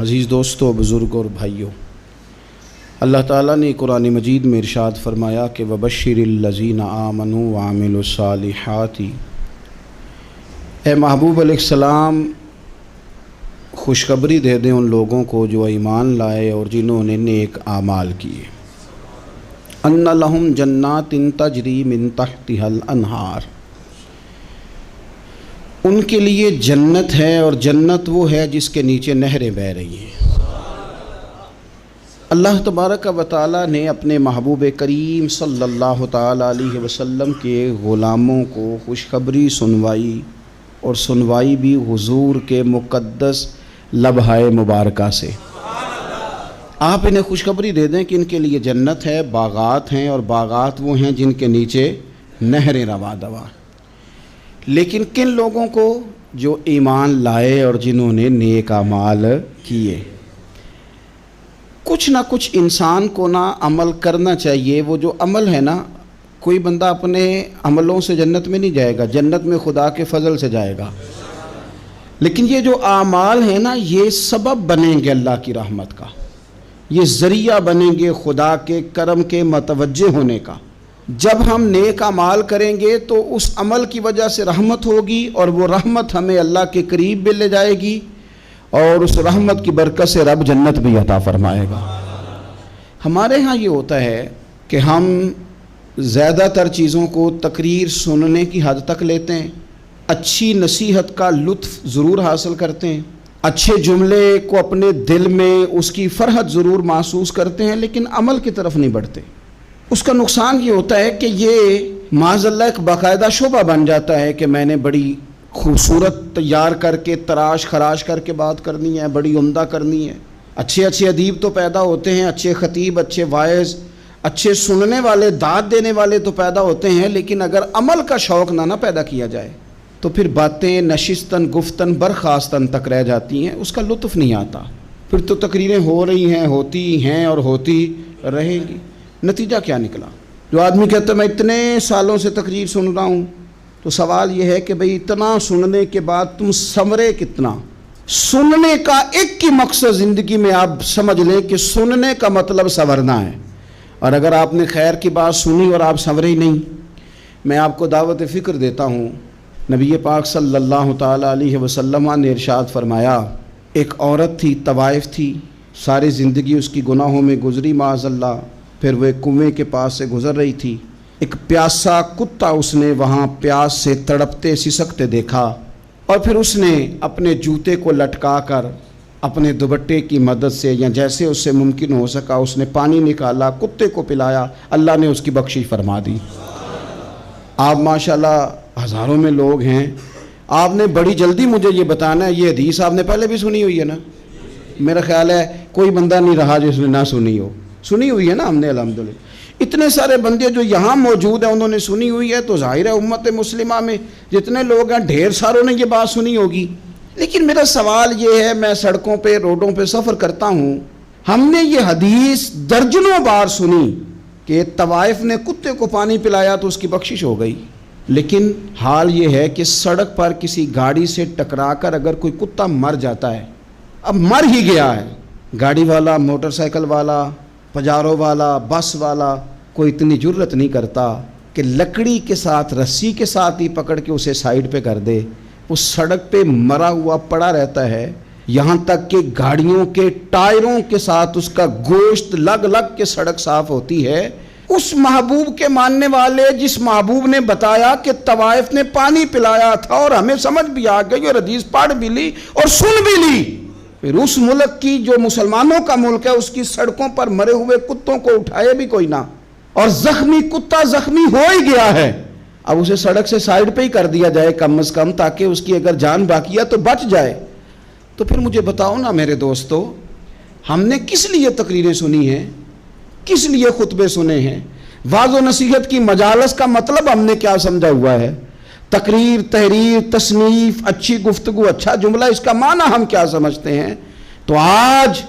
عزیز دوستو، بزرگ اور بھائیوں، اللہ تعالیٰ نے قرآن مجید میں ارشاد فرمایا کہ وَبَشِّرِ الَّذِينَ آمَنُوا وَعَمِلُوا الصَّالِحَاتِ، اے محبوب علیہ السلام خوشخبری دے دیں ان لوگوں کو جو ایمان لائے اور جنہوں نے نیک اعمال کیے، اَنَّ لَهُمْ جَنَّاتٍ تَجْرِي مِن تَحْتِهَا الْأَنْهَارُ، ان کے لیے جنت ہے، اور جنت وہ ہے جس کے نیچے نہریں بہہ رہی ہیں۔ اللہ تبارک و تعالیٰ نے اپنے محبوب کریم صلی اللہ تعالیٰ علیہ وسلم کے غلاموں کو خوشخبری سنوائی، اور سنوائی بھی حضور کے مقدس لبہائے مبارکہ سے۔ آپ انہیں خوشخبری دے دیں کہ ان کے لیے جنت ہے، باغات ہیں، اور باغات وہ ہیں جن کے نیچے نہریں رواں دواں۔ لیکن کن لوگوں کو؟ جو ایمان لائے اور جنہوں نے نیک اعمال کیے۔ کچھ نہ کچھ انسان کو نہ عمل کرنا چاہیے۔ وہ جو عمل ہے نا، کوئی بندہ اپنے عملوں سے جنت میں نہیں جائے گا، جنت میں خدا کے فضل سے جائے گا۔ لیکن یہ جو اعمال ہیں نا، یہ سبب بنیں گے اللہ کی رحمت کا، یہ ذریعہ بنیں گے خدا کے کرم کے متوجہ ہونے کا۔ جب ہم نیک اعمال کریں گے تو اس عمل کی وجہ سے رحمت ہوگی، اور وہ رحمت ہمیں اللہ کے قریب بھی لے جائے گی، اور اس رحمت کی برکت سے رب جنت بھی عطا فرمائے گا۔ ہمارے ہاں یہ ہوتا ہے کہ ہم زیادہ تر چیزوں کو تقریر سننے کی حد تک لیتے ہیں، اچھی نصیحت کا لطف ضرور حاصل کرتے ہیں، اچھے جملے کو اپنے دل میں اس کی فرحت ضرور محسوس کرتے ہیں، لیکن عمل کی طرف نہیں بڑھتے۔ اس کا نقصان یہ ہوتا ہے کہ یہ معاذ اللہ ایک باقاعدہ شعبہ بن جاتا ہے کہ میں نے بڑی خوبصورت تیار کر کے تراش خراش کر کے بات کرنی ہے، بڑی عمدہ کرنی ہے۔ اچھے ادیب تو پیدا ہوتے ہیں، اچھے خطیب، اچھے واعظ، اچھے سننے والے، داد دینے والے تو پیدا ہوتے ہیں، لیکن اگر عمل کا شوق نہ پیدا کیا جائے تو پھر باتیں نشستن گفتن برخاستن تک رہ جاتی ہیں، اس کا لطف نہیں آتا۔ پھر تو تقریریں ہو رہی ہیں، ہوتی ہیں اور ہوتی رہیں گی، نتیجہ کیا نکلا؟ جو آدمی کہتا ہے میں اتنے سالوں سے تقریر سن رہا ہوں، تو سوال یہ ہے کہ بھئی اتنا سننے کے بعد تم سنورے کتنا؟ سننے کا ایک ہی مقصد زندگی میں آپ سمجھ لیں کہ سننے کا مطلب سنورنا ہے، اور اگر آپ نے خیر کی بات سنی اور آپ سنورے ہی نہیں، میں آپ کو دعوت فکر دیتا ہوں۔ نبی پاک صلی اللہ تعالیٰ علیہ وسلم نے ارشاد فرمایا، ایک عورت تھی، طوائف تھی، ساری زندگی اس کی گناہوں میں گزری معاذ اللہ، پھر وہ ایک کنویں کے پاس سے گزر رہی تھی، ایک پیاسا کتا اس نے وہاں پیاس سے تڑپتے سسکتے دیکھا، اور پھر اس نے اپنے جوتے کو لٹکا کر اپنے دوپٹے کی مدد سے یا جیسے اس سے ممکن ہو سکا اس نے پانی نکالا، کتے کو پلایا، اللہ نے اس کی بخشش فرما دی۔ آپ ماشاءاللہ ہزاروں میں لوگ ہیں، آپ نے بڑی جلدی مجھے یہ بتانا ہے، یہ حدیث آپ نے پہلے بھی سنی ہوئی ہے نا؟ میرا خیال ہے کوئی بندہ نہیں رہا جس نے نہ سنی ہو، سنی ہوئی ہے نا ہم نے الحمدللہ۔ اتنے سارے بندے جو یہاں موجود ہیں انہوں نے سنی ہوئی ہے، تو ظاہر ہے امت مسلمہ میں جتنے لوگ ہیں ڈھیر ساروں نے یہ بات سنی ہوگی۔ لیکن میرا سوال یہ ہے، میں سڑکوں پہ روڈوں پہ سفر کرتا ہوں، ہم نے یہ حدیث درجنوں بار سنی کہ طوائف نے کتے کو پانی پلایا تو اس کی بخشش ہو گئی، لیکن حال یہ ہے کہ سڑک پر کسی گاڑی سے ٹکرا کر اگر کوئی کتا مر جاتا ہے، اب مر ہی گیا ہے، گاڑی والا، موٹر سائیکل والا، پجارو والا، بس والا کوئی اتنی جرت نہیں کرتا کہ لکڑی کے ساتھ، رسی کے ساتھ ہی پکڑ کے اسے سائیڈ پہ کر دے۔ وہ سڑک پہ مرا ہوا پڑا رہتا ہے، یہاں تک کہ گاڑیوں کے ٹائروں کے ساتھ اس کا گوشت لگ لگ کے سڑک صاف ہوتی ہے۔ اس محبوب کے ماننے والے، جس محبوب نے بتایا کہ طوائف نے پانی پلایا تھا، اور ہمیں سمجھ بھی آ گئی اور حدیث پڑھ بھی لی اور سن بھی لی، پھر اس ملک کی جو مسلمانوں کا ملک ہے اس کی سڑکوں پر مرے ہوئے کتوں کو اٹھائے بھی کوئی نہ، اور زخمی کتا زخمی ہو ہی گیا ہے، اب اسے سڑک سے سائیڈ پہ ہی کر دیا جائے کم از کم، تاکہ اس کی اگر جان باقی ہے تو بچ جائے۔ تو پھر مجھے بتاؤ نا میرے دوستو، ہم نے کس لیے تقریریں سنی ہیں، کس لیے خطبے سنے ہیں؟ واعظ و نصیحت کی مجالس کا مطلب ہم نے کیا سمجھا ہوا ہے؟ تقریر، تحریر، تصنیف، اچھی گفتگو، اچھا جملہ، اس کا معنی ہم کیا سمجھتے ہیں؟ تو آج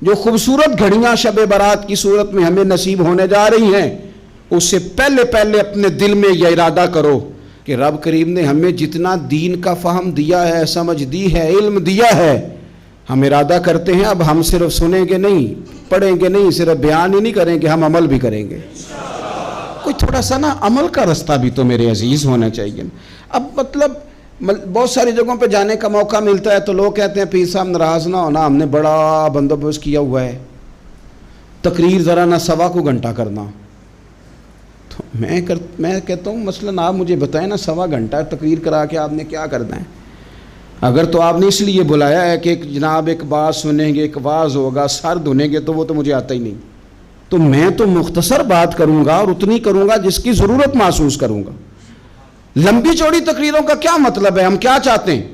جو خوبصورت گھڑیاں شب برات کی صورت میں ہمیں نصیب ہونے جا رہی ہیں، اس سے پہلے اپنے دل میں یہ ارادہ کرو کہ رب کریم نے ہمیں جتنا دین کا فہم دیا ہے، سمجھ دی ہے، علم دیا ہے، ہم ارادہ کرتے ہیں اب ہم صرف سنیں گے نہیں، پڑھیں گے نہیں، صرف بیان ہی نہیں کریں گے، ہم عمل بھی کریں گے۔ کوئی تھوڑا سا نا عمل کا رستہ بھی تو میرے عزیز ہونا چاہیے۔ اب مطلب بہت ساری جگہوں پہ جانے کا موقع ملتا ہے تو لوگ کہتے ہیں پیر صاحب ناراض نہ ہونا، ہم نے بڑا بندوبست کیا ہوا ہے، تقریر ذرا نہ 1.25 گھنٹہ کرنا۔ تو میں کہتا ہوں مثلاً آپ مجھے بتائیں نا 1.25 گھنٹہ تقریر کرا کے آپ نے کیا کرنا ہے؟ اگر تو آپ نے اس لیے بلایا ہے کہ جناب ایک بات سنیں گے، ایک واعظ ہوگا، سر دھنیں گے، تو وہ تو مجھے آتا ہی نہیں۔ تو میں تو مختصر بات کروں گا اور اتنی کروں گا جس کی ضرورت محسوس کروں گا۔ لمبی چوڑی تقریروں کا کیا مطلب ہے؟ ہم کیا چاہتے ہیں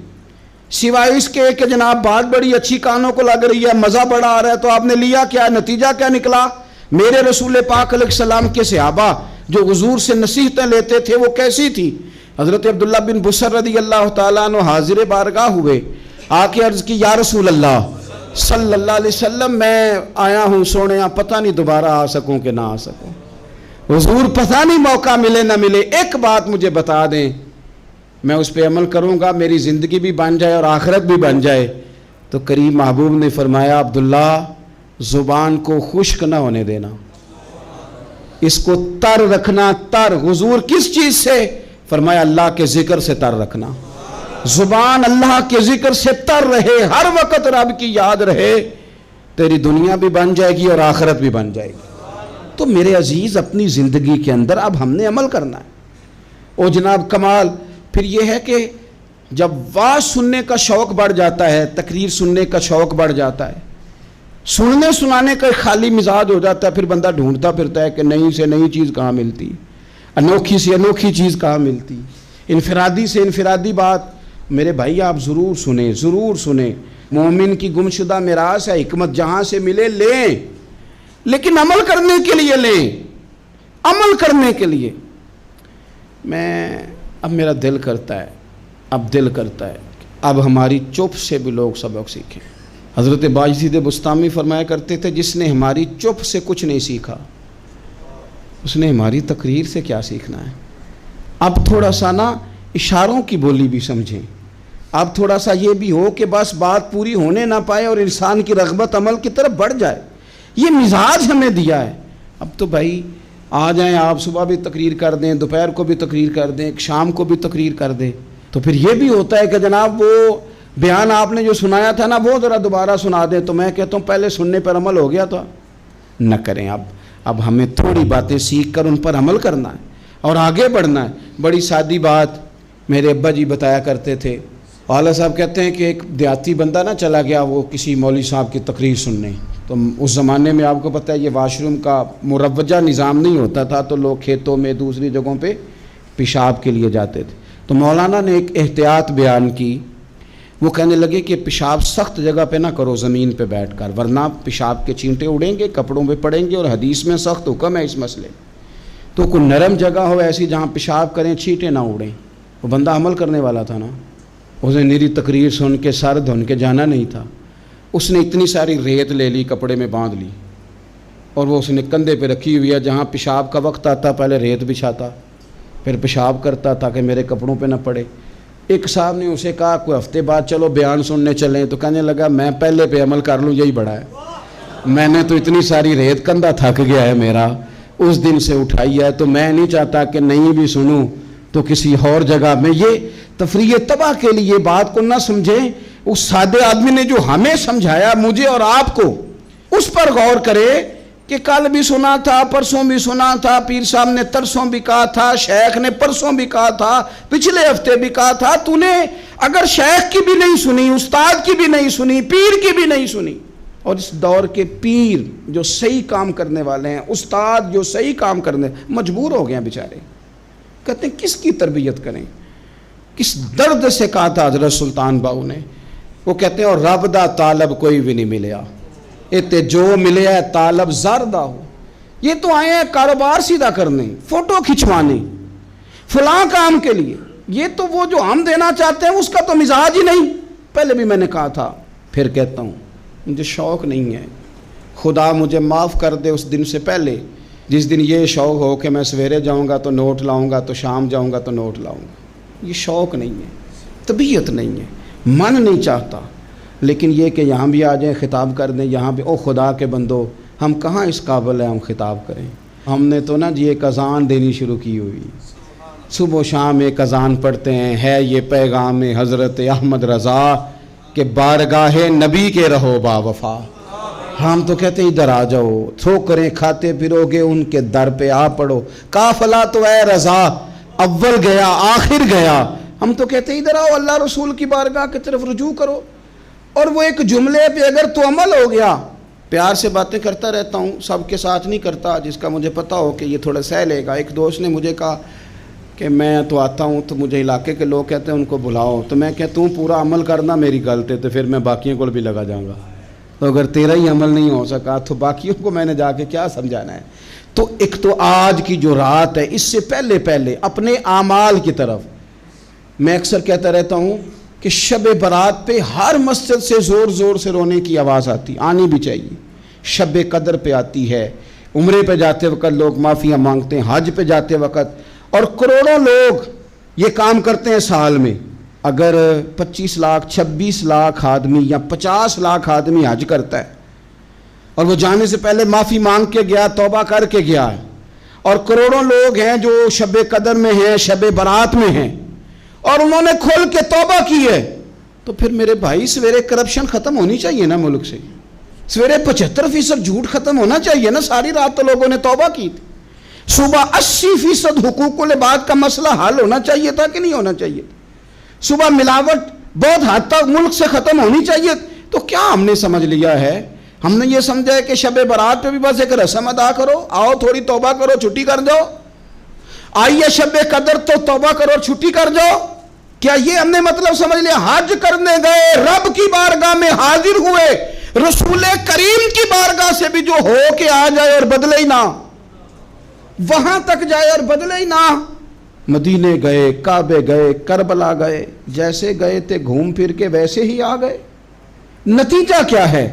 سوائے اس کے کہ جناب بات بڑی اچھی کانوں کو لگ رہی ہے، مزہ بڑا آ رہا ہے، تو آپ نے لیا کیا؟ نتیجہ کیا نکلا؟ میرے رسول پاک علیہ السلام کے صحابہ جو حضور سے نصیحتیں لیتے تھے وہ کیسی تھی؟ حضرت عبداللہ بن بسر رضی اللہ تعالیٰ عنہ حاضر بارگاہ ہوئے، آ کے عرض کی یا رسول اللہ صلی اللہ علیہ وسلم، میں آیا ہوں سونے، پتہ نہیں دوبارہ آ سکوں کہ نہ آ سکوں، حضور پتہ نہیں موقع ملے نہ ملے، ایک بات مجھے بتا دیں، میں اس پہ عمل کروں گا، میری زندگی بھی بن جائے اور آخرت بھی بن جائے۔ تو کریم محبوب نے فرمایا عبداللہ زبان کو خشک نہ ہونے دینا، اس کو تر رکھنا۔ تر حضور کس چیز سے؟ فرمایا اللہ کے ذکر سے تر رکھنا، زبان اللہ کے ذکر سے تر رہے، ہر وقت رب کی یاد رہے، تیری دنیا بھی بن جائے گی اور آخرت بھی بن جائے گی۔ تو میرے عزیز اپنی زندگی کے اندر اب ہم نے عمل کرنا ہے۔ اور جناب کمال پھر یہ ہے کہ جب واعظ سننے کا شوق بڑھ جاتا ہے، تقریر سننے کا شوق بڑھ جاتا ہے، سننے سنانے کا خالی مزاج ہو جاتا ہے، پھر بندہ ڈھونڈتا پھرتا ہے کہ نئی سے نئی چیز کہاں ملتی، انوکھی سے انوکھی چیز کہاں ملتی، انفرادی سے انفرادی بات۔ میرے بھائی آپ ضرور سنیں، ضرور سنیں، مومن کی گمشدہ میراث ہے، حکمت جہاں سے ملے لیں، لیکن عمل کرنے کے لیے لیں، عمل کرنے کے لیے۔ اب میرا دل کرتا ہے اب ہماری چپ سے بھی لوگ سبق سیکھیں۔ حضرت باجدید بستامی فرمایا کرتے تھے جس نے ہماری چپ سے کچھ نہیں سیکھا اس نے ہماری تقریر سے کیا سیکھنا ہے۔ اب تھوڑا سا نا اشاروں کی بولی بھی سمجھیں، اب تھوڑا سا یہ بھی ہو کہ بس بات پوری ہونے نہ پائے اور انسان کی رغبت عمل کی طرف بڑھ جائے، یہ مزاج ہمیں دیا ہے۔ اب تو بھائی آ جائیں آپ، صبح بھی تقریر کر دیں، دوپہر کو بھی تقریر کر دیں، شام کو بھی تقریر کر دیں، تو پھر یہ بھی ہوتا ہے کہ جناب وہ بیان آپ نے جو سنایا تھا نا وہ ذرا دوبارہ سنا دیں۔ تو میں کہتا ہوں پہلے سننے پر عمل ہو گیا تو نہ کریں۔ اب ہمیں تھوڑی باتیں سیکھ کر ان پر عمل کرنا ہے اور آگے بڑھنا ہے۔ بڑی سادی بات میرے ابا جی بتایا کرتے تھے، والا صاحب کہتے ہیں کہ ایک دیہاتی بندہ نہ چلا گیا وہ کسی مولوی صاحب کی تقریر سننے، تو اس زمانے میں آپ کو پتہ ہے یہ واش روم کا مروجہ نظام نہیں ہوتا تھا، تو لوگ کھیتوں میں دوسری جگہوں پہ پیشاب کے لیے جاتے تھے۔ تو مولانا نے ایک احتیاط بیان کی، وہ کہنے لگے کہ پیشاب سخت جگہ پہ نہ کرو زمین پہ بیٹھ کر، ورنہ پیشاب کے چینٹے اڑیں گے، کپڑوں پہ پڑیں گے، اور حدیث میں سخت حکم ہے اس مسئلے۔ تو کوئی نرم جگہ ہو ایسی جہاں پیشاب کریں چینٹے نہ اڑیں۔ وہ بندہ عمل کرنے والا تھا نا، اس نے میری تقریر سن کے سر دھن کے جانا نہیں تھا، اس نے اتنی ساری ریت لے لی، کپڑے میں باندھ لی، اور وہ اس نے کندھے پہ رکھی ہوئی ہے، جہاں پیشاب کا وقت آتا پہلے ریت بچھاتا، پھر پیشاب کرتا تاکہ میرے کپڑوں پہ نہ پڑے۔ ایک صاحب نے اسے کہا کوئی ہفتے بعد چلو بیان سننے چلیں، تو کہنے لگا میں پہلے پہ عمل کر لوں یہی بڑا ہے، میں نے تو اتنی ساری ریت کندھا تھک گیا ہے میرا، اس دن سے اٹھائی ہے، تو میں نہیں چاہتا کہ نہیں بھی سنوں تو کسی اور جگہ میں۔ یہ تفریح تباہ کے لیے بات کو نہ سمجھیں، اس سادے آدمی نے جو ہمیں سمجھایا مجھے اور آپ کو، اس پر غور کرے کہ کل بھی سنا تھا، پرسوں بھی سنا تھا، پیر صاحب نے ترسوں بھی کہا تھا، شیخ نے پرسوں بھی کہا تھا، پچھلے ہفتے بھی کہا تھا، تو نے اگر شیخ کی بھی نہیں سنی، استاد کی بھی نہیں سنی، پیر کی بھی نہیں سنی، اور اس دور کے پیر جو صحیح کام کرنے والے ہیں، استاد جو صحیح کام کرنے، مجبور ہو گئے ہیں بیچارے، کہتے ہیں کس کی تربیت کریں۔ کس درد سے کہا تھا حضرت سلطان باؤ نے، وہ کہتے ہیں اور رب دا طالب کوئی بھی نہیں ملیا، اتے جو ملے ہے طالب زردہ ہو۔ یہ تو آئے ہیں کاروبار سیدھا کرنے، فوٹو کھچوانے، فلاں کام کے لیے، یہ تو وہ جو ہم دینا چاہتے ہیں اس کا تو مزاج ہی نہیں۔ پہلے بھی میں نے کہا تھا، پھر کہتا ہوں مجھے شوق نہیں ہے، خدا مجھے معاف کر دے اس دن سے پہلے جس دن یہ شوق ہو کہ میں سویرے جاؤں گا تو نوٹ لاؤں گا، تو شام جاؤں گا تو نوٹ لاؤں گا۔ یہ شوق نہیں ہے، طبیعت نہیں ہے، من نہیں چاہتا۔ لیکن یہ کہ یہاں بھی آ جائیں خطاب کر دیں یہاں بھی، او خدا کے بندو ہم کہاں اس قابل ہیں ہم خطاب کریں؟ ہم نے تو نا جی ایک اذان دینی شروع کی ہوئی، صبح و شام ایک اذان پڑھتے ہیں، ہے یہ پیغام حضرت احمد رضا کہ بارگاہ نبی کے رہو با وفا۔ ہم تو کہتے ہیں ادھر آ جاؤ، ٹھوکریں کھاتے پھرو گے ان کے در پہ آ پڑو، قافلہ تو اے رضا اول گیا آخر گیا۔ ہم تو کہتے ہیں ادھر آؤ، اللہ رسول کی بارگاہ کی طرف رجوع کرو۔ اور وہ ایک جملے پہ اگر تو عمل ہو گیا، پیار سے باتیں کرتا رہتا ہوں، سب کے ساتھ نہیں کرتا، جس کا مجھے پتا ہو کہ یہ تھوڑا سہ لے گا۔ ایک دوست نے مجھے کہا کہ میں تو آتا ہوں تو مجھے علاقے کے لوگ کہتے ہیں ان کو بلاؤ، تو میں کہتا ہوں پورا عمل کرنا میری غلط ہے، تو پھر میں باقیوں کو بھی لگا جاؤں گا، تو اگر تیرا ہی عمل نہیں ہو سکا تو باقیوں کو میں نے جا کے کیا سمجھانا ہے؟ تو ایک تو آج کی جو رات ہے، اس سے پہلے اپنے اعمال کی طرف میں اکثر کہتا رہتا ہوں کہ شب برات پہ ہر مسجد سے زور زور سے رونے کی آواز آنی بھی چاہیے۔ شب قدر پہ آتی ہے، عمرے پہ جاتے وقت لوگ معافیاں مانگتے ہیں، حج پہ جاتے وقت، اور کروڑوں لوگ یہ کام کرتے ہیں سال میں۔ اگر 25 لاکھ 26 لاکھ آدمی یا 50 لاکھ آدمی حج کرتا ہے اور وہ جانے سے پہلے معافی مانگ کے گیا، توبہ کر کے گیا ہے، اور کروڑوں لوگ ہیں جو شب قدر میں ہیں، شب برات میں ہیں، اور انہوں نے کھل کے توبہ کی ہے، تو پھر میرے بھائی سویرے کرپشن ختم ہونی چاہیے نا ملک سے، سویرے 75% جھوٹ ختم ہونا چاہیے نا۔ ساری رات تو لوگوں نے توبہ کی تھی، صبح 80% حقوق العباد کا مسئلہ حل ہونا چاہیے تھا کہ نہیں ہونا چاہیے تھا؟ صبح ملاوٹ بہت حد تک ملک سے ختم ہونی چاہیے۔ تو کیا ہم نے سمجھ لیا ہے؟ ہم نے یہ سمجھا ہے کہ شب برات پہ بھی بس ایک رسم ادا کرو، آؤ تھوڑی توبہ کرو چھٹی کر جاؤ، آئیے شب قدر تو توبہ کرو چھٹی کر جاؤ۔ کیا یہ ہم نے مطلب سمجھ لیا؟ حج کرنے گئے، رب کی بارگاہ میں حاضر ہوئے، رسول کریم کی بارگاہ سے بھی جو ہو کے آ جائے اور بدلے ہی نہ، وہاں تک جائے اور بدلے ہی نہ۔ مدینے گئے، کعبے گئے، کربلا گئے، جیسے گئے تھے گھوم پھر کے ویسے ہی آ گئے۔ نتیجہ کیا ہے؟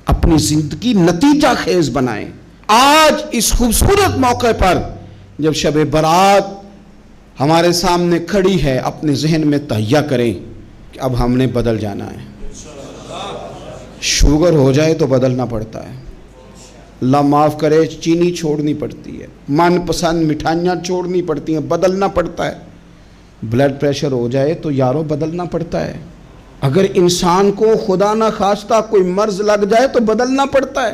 اپنی زندگی نتیجہ خیز بنائیں۔ آج اس خوبصورت موقع پر جب شب برات ہمارے سامنے کھڑی ہے، اپنے ذہن میں تہیہ کریں کہ اب ہم نے بدل جانا ہے۔ شوگر ہو جائے تو بدلنا پڑتا ہے، اللہ معاف کرے، چینی چھوڑنی پڑتی ہے، من پسند مٹھائیاں چھوڑنی پڑتی ہیں، بدلنا پڑتا ہے۔ بلڈ پریشر ہو جائے تو یارو بدلنا پڑتا ہے۔ اگر انسان کو خدا نہ خواستہ کوئی مرض لگ جائے تو بدلنا پڑتا ہے۔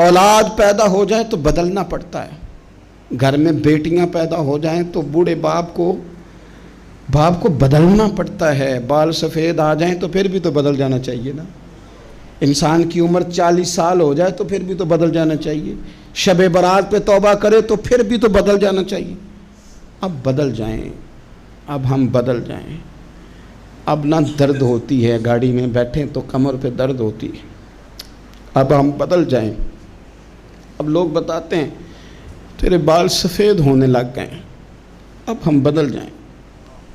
اولاد پیدا ہو جائے تو بدلنا پڑتا ہے۔ گھر میں بیٹیاں پیدا ہو جائیں تو بوڑھے باپ کو بدلنا پڑتا ہے۔ بال سفید آ جائیں تو پھر بھی تو بدل جانا چاہیے نا۔ انسان کی عمر 40 سال ہو جائے تو پھر بھی تو بدل جانا چاہیے۔ شب برات پہ توبہ کرے تو پھر بھی تو بدل جانا چاہیے۔ اب بدل جائیں، اب ہم بدل جائیں۔ اب نہ درد ہوتی ہے، گاڑی میں بیٹھیں تو کمر پہ درد ہوتی ہے، اب ہم بدل جائیں۔ اب لوگ بتاتے ہیں تیرے بال سفید ہونے لگ گئے، اب ہم بدل جائیں۔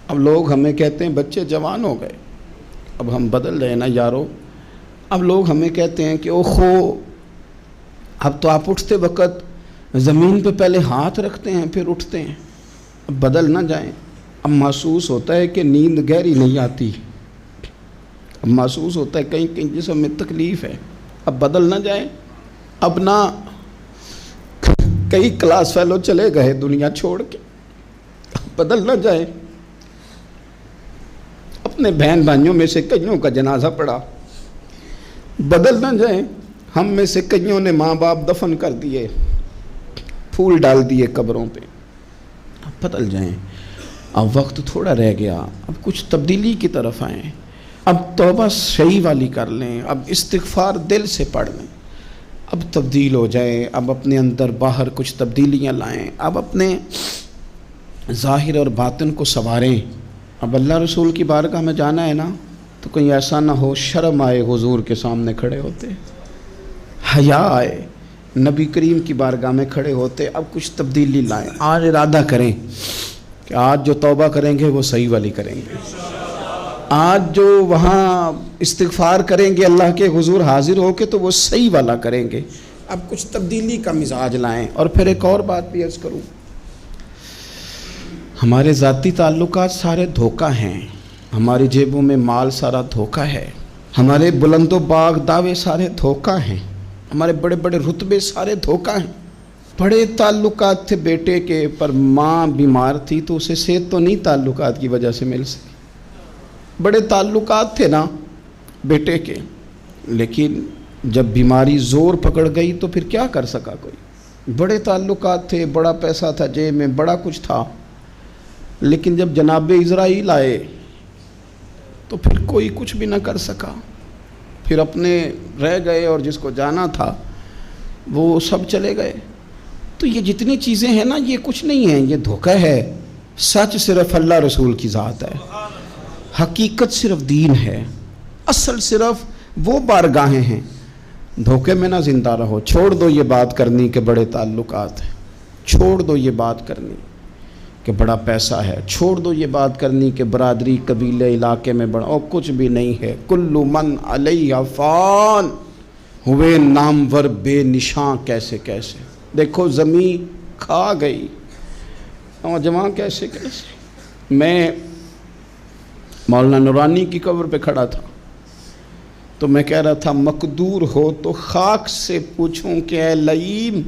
اب لوگ ہمیں کہتے ہیں بچے جوان ہو گئے، اب ہم بدل جائیں نا یارو۔ اب لوگ ہمیں کہتے ہیں کہ اوہو اب تو آپ اٹھتے وقت زمین پہ پہلے ہاتھ رکھتے ہیں پھر اٹھتے ہیں، اب بدل نہ جائیں۔ اب محسوس ہوتا ہے کہ نیند گہری نہیں آتی، اب محسوس ہوتا ہے کہیں کہیں جسم میں تکلیف ہے، اب بدل نہ جائیں۔ اب نہ کئی کلاس فیلو چلے گئے دنیا چھوڑ کے، بدل نہ جائیں۔ اپنے بہن بھائیوں میں سے کئیوں کا جنازہ پڑا، بدل نہ جائیں۔ ہم میں سے کئیوں نے ماں باپ دفن کر دیے، پھول ڈال دیے قبروں پہ، اب بدل جائیں۔ اب وقت تھوڑا رہ گیا، اب کچھ تبدیلی کی طرف آئیں، اب توبہ صحیح والی کر لیں، اب استغفار دل سے پڑھ لیں، اب تبدیل ہو جائیں، اب اپنے اندر باہر کچھ تبدیلیاں لائیں، اب اپنے ظاہر اور باطن کو سنواریں۔ اب اللہ رسول کی بارگاہ میں جانا ہے نا، تو کہیں ایسا نہ ہو شرم آئے حضور کے سامنے کھڑے ہوتے، حیا آئے نبی کریم کی بارگاہ میں کھڑے ہوتے۔ اب کچھ تبدیلی لائیں، آج ارادہ کریں کہ آج جو توبہ کریں گے وہ صحیح والی کریں گے، آج جو وہاں استغفار کریں گے اللہ کے حضور حاضر ہو کے تو وہ صحیح والا کریں گے۔ اب کچھ تبدیلی کا مزاج لائیں۔ اور پھر ایک اور بات بھی عرض کروں، ہمارے ذاتی تعلقات سارے دھوکہ ہیں، ہماری جیبوں میں مال سارا دھوکہ ہے، ہمارے بلند و باغ دعوے سارے دھوکہ ہیں، ہمارے بڑے بڑے رتبے سارے دھوکہ ہیں۔ بڑے تعلقات تھے بیٹے کے، پر ماں بیمار تھی تو اسے صحت تو نہیں تعلقات کی وجہ سے مل سکی۔ بڑے تعلقات تھے نا بیٹے کے، لیکن جب بیماری زور پکڑ گئی تو پھر کیا کر سکا کوئی۔ بڑے تعلقات تھے، بڑا پیسہ تھا جیب میں، بڑا کچھ تھا، لیکن جب جناب اسرائیل آئے تو پھر کوئی کچھ بھی نہ کر سکا، پھر اپنے رہ گئے، اور جس کو جانا تھا وہ سب چلے گئے۔ تو یہ جتنی چیزیں ہیں نا، یہ کچھ نہیں ہیں، یہ دھوکہ ہے۔ سچ صرف اللہ رسول کی ذات ہے، حقیقت صرف دین ہے، اصل صرف وہ بارگاہیں ہیں۔ دھوکے میں نہ زندہ رہو، چھوڑ دو یہ بات کرنی کہ بڑے تعلقات ہیں، چھوڑ دو یہ بات کرنی کہ بڑا پیسہ ہے، چھوڑ دو یہ بات کرنی کہ برادری قبیلے علاقے میں بڑا، اور کچھ بھی نہیں ہے۔ کل من علیہ فان، ہوئے نامور بے نشاں کیسے کیسے۔ دیکھو زمین کھا گئی، نوجوان کیسے کیسے۔ میں مولانا نورانی کی قبر پہ کھڑا تھا تو میں کہہ رہا تھا مقدور ہو تو خاک سے پوچھوں کہ اے لئیم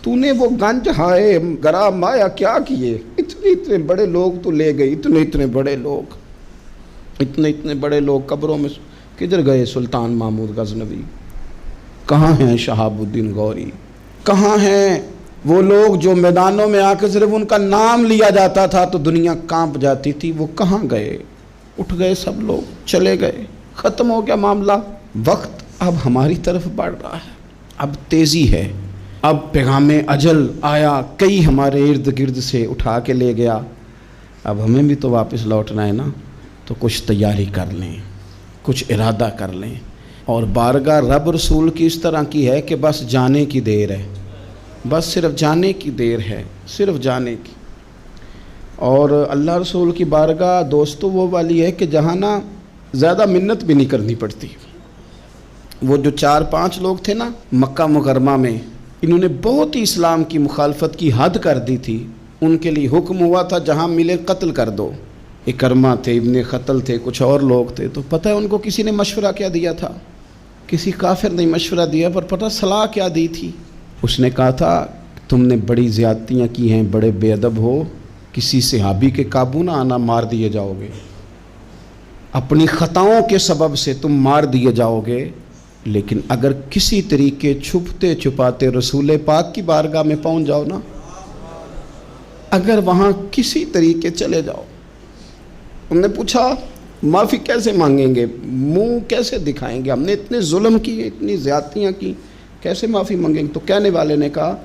تو نے وہ گنج ہائے گرا مایا کیا کیے، اتنے بڑے لوگ تو لے گئی، اتنے بڑے لوگ قبروں میں کدھر گئے؟ سلطان محمود غزنوی کہاں ہیں؟ شہاب الدین غوری کہاں ہیں؟ وہ لوگ جو میدانوں میں آ کے صرف ان کا نام لیا جاتا تھا تو دنیا کانپ جاتی تھی، وہ کہاں گئے؟ اٹھ گئے سب لوگ، چلے گئے، ختم ہو گیا معاملہ۔ وقت اب ہماری طرف بڑھ رہا ہے، اب تیزی ہے، اب پیغام اجل آیا، کئی ہمارے ارد گرد سے اٹھا کے لے گیا، اب ہمیں بھی تو واپس لوٹنا ہے نا، تو کچھ تیاری کر لیں، کچھ ارادہ کر لیں۔ اور بارگاہ رب رسول کی اس طرح کی ہے کہ بس جانے کی دیر ہے، بس صرف جانے کی دیر ہے، صرف جانے کی۔ اور اللہ رسول کی بارگاہ دوستو وہ والی ہے کہ جہاں نا زیادہ منت بھی نہیں کرنی پڑتی۔ وہ جو 4-5 لوگ تھے نا مکہ مکرمہ میں، انہوں نے بہت ہی اسلام کی مخالفت کی حد کر دی تھی، ان کے لیے حکم ہوا تھا جہاں ملے قتل کر دو۔ اکرمہ تھے، ابن خطل تھے، کچھ اور لوگ تھے، تو پتہ ہے ان کو کسی نے مشورہ کیا دیا تھا؟ کسی کافر نے مشورہ دیا، پر پتہ صلاح کیا دی تھی؟ اس نے کہا تھا تم نے بڑی زیادتیاں کی ہیں، بڑے بے ادب ہو، کسی صحابی کے قابو نہ آنا، مار دیے جاؤ گے، اپنی خطاؤں کے سبب سے تم مار دیے جاؤ گے، لیکن اگر کسی طریقے چھپتے چھپاتے رسول پاک کی بارگاہ میں پہنچ جاؤ نا، اگر وہاں کسی طریقے چلے جاؤ۔ انہوں نے پوچھا معافی کیسے مانگیں گے، منہ کیسے دکھائیں گے، ہم نے اتنے ظلم کیے، اتنی زیادتیاں کی، کیسے معافی مانگیں گے؟ تو کہنے والے نے کہا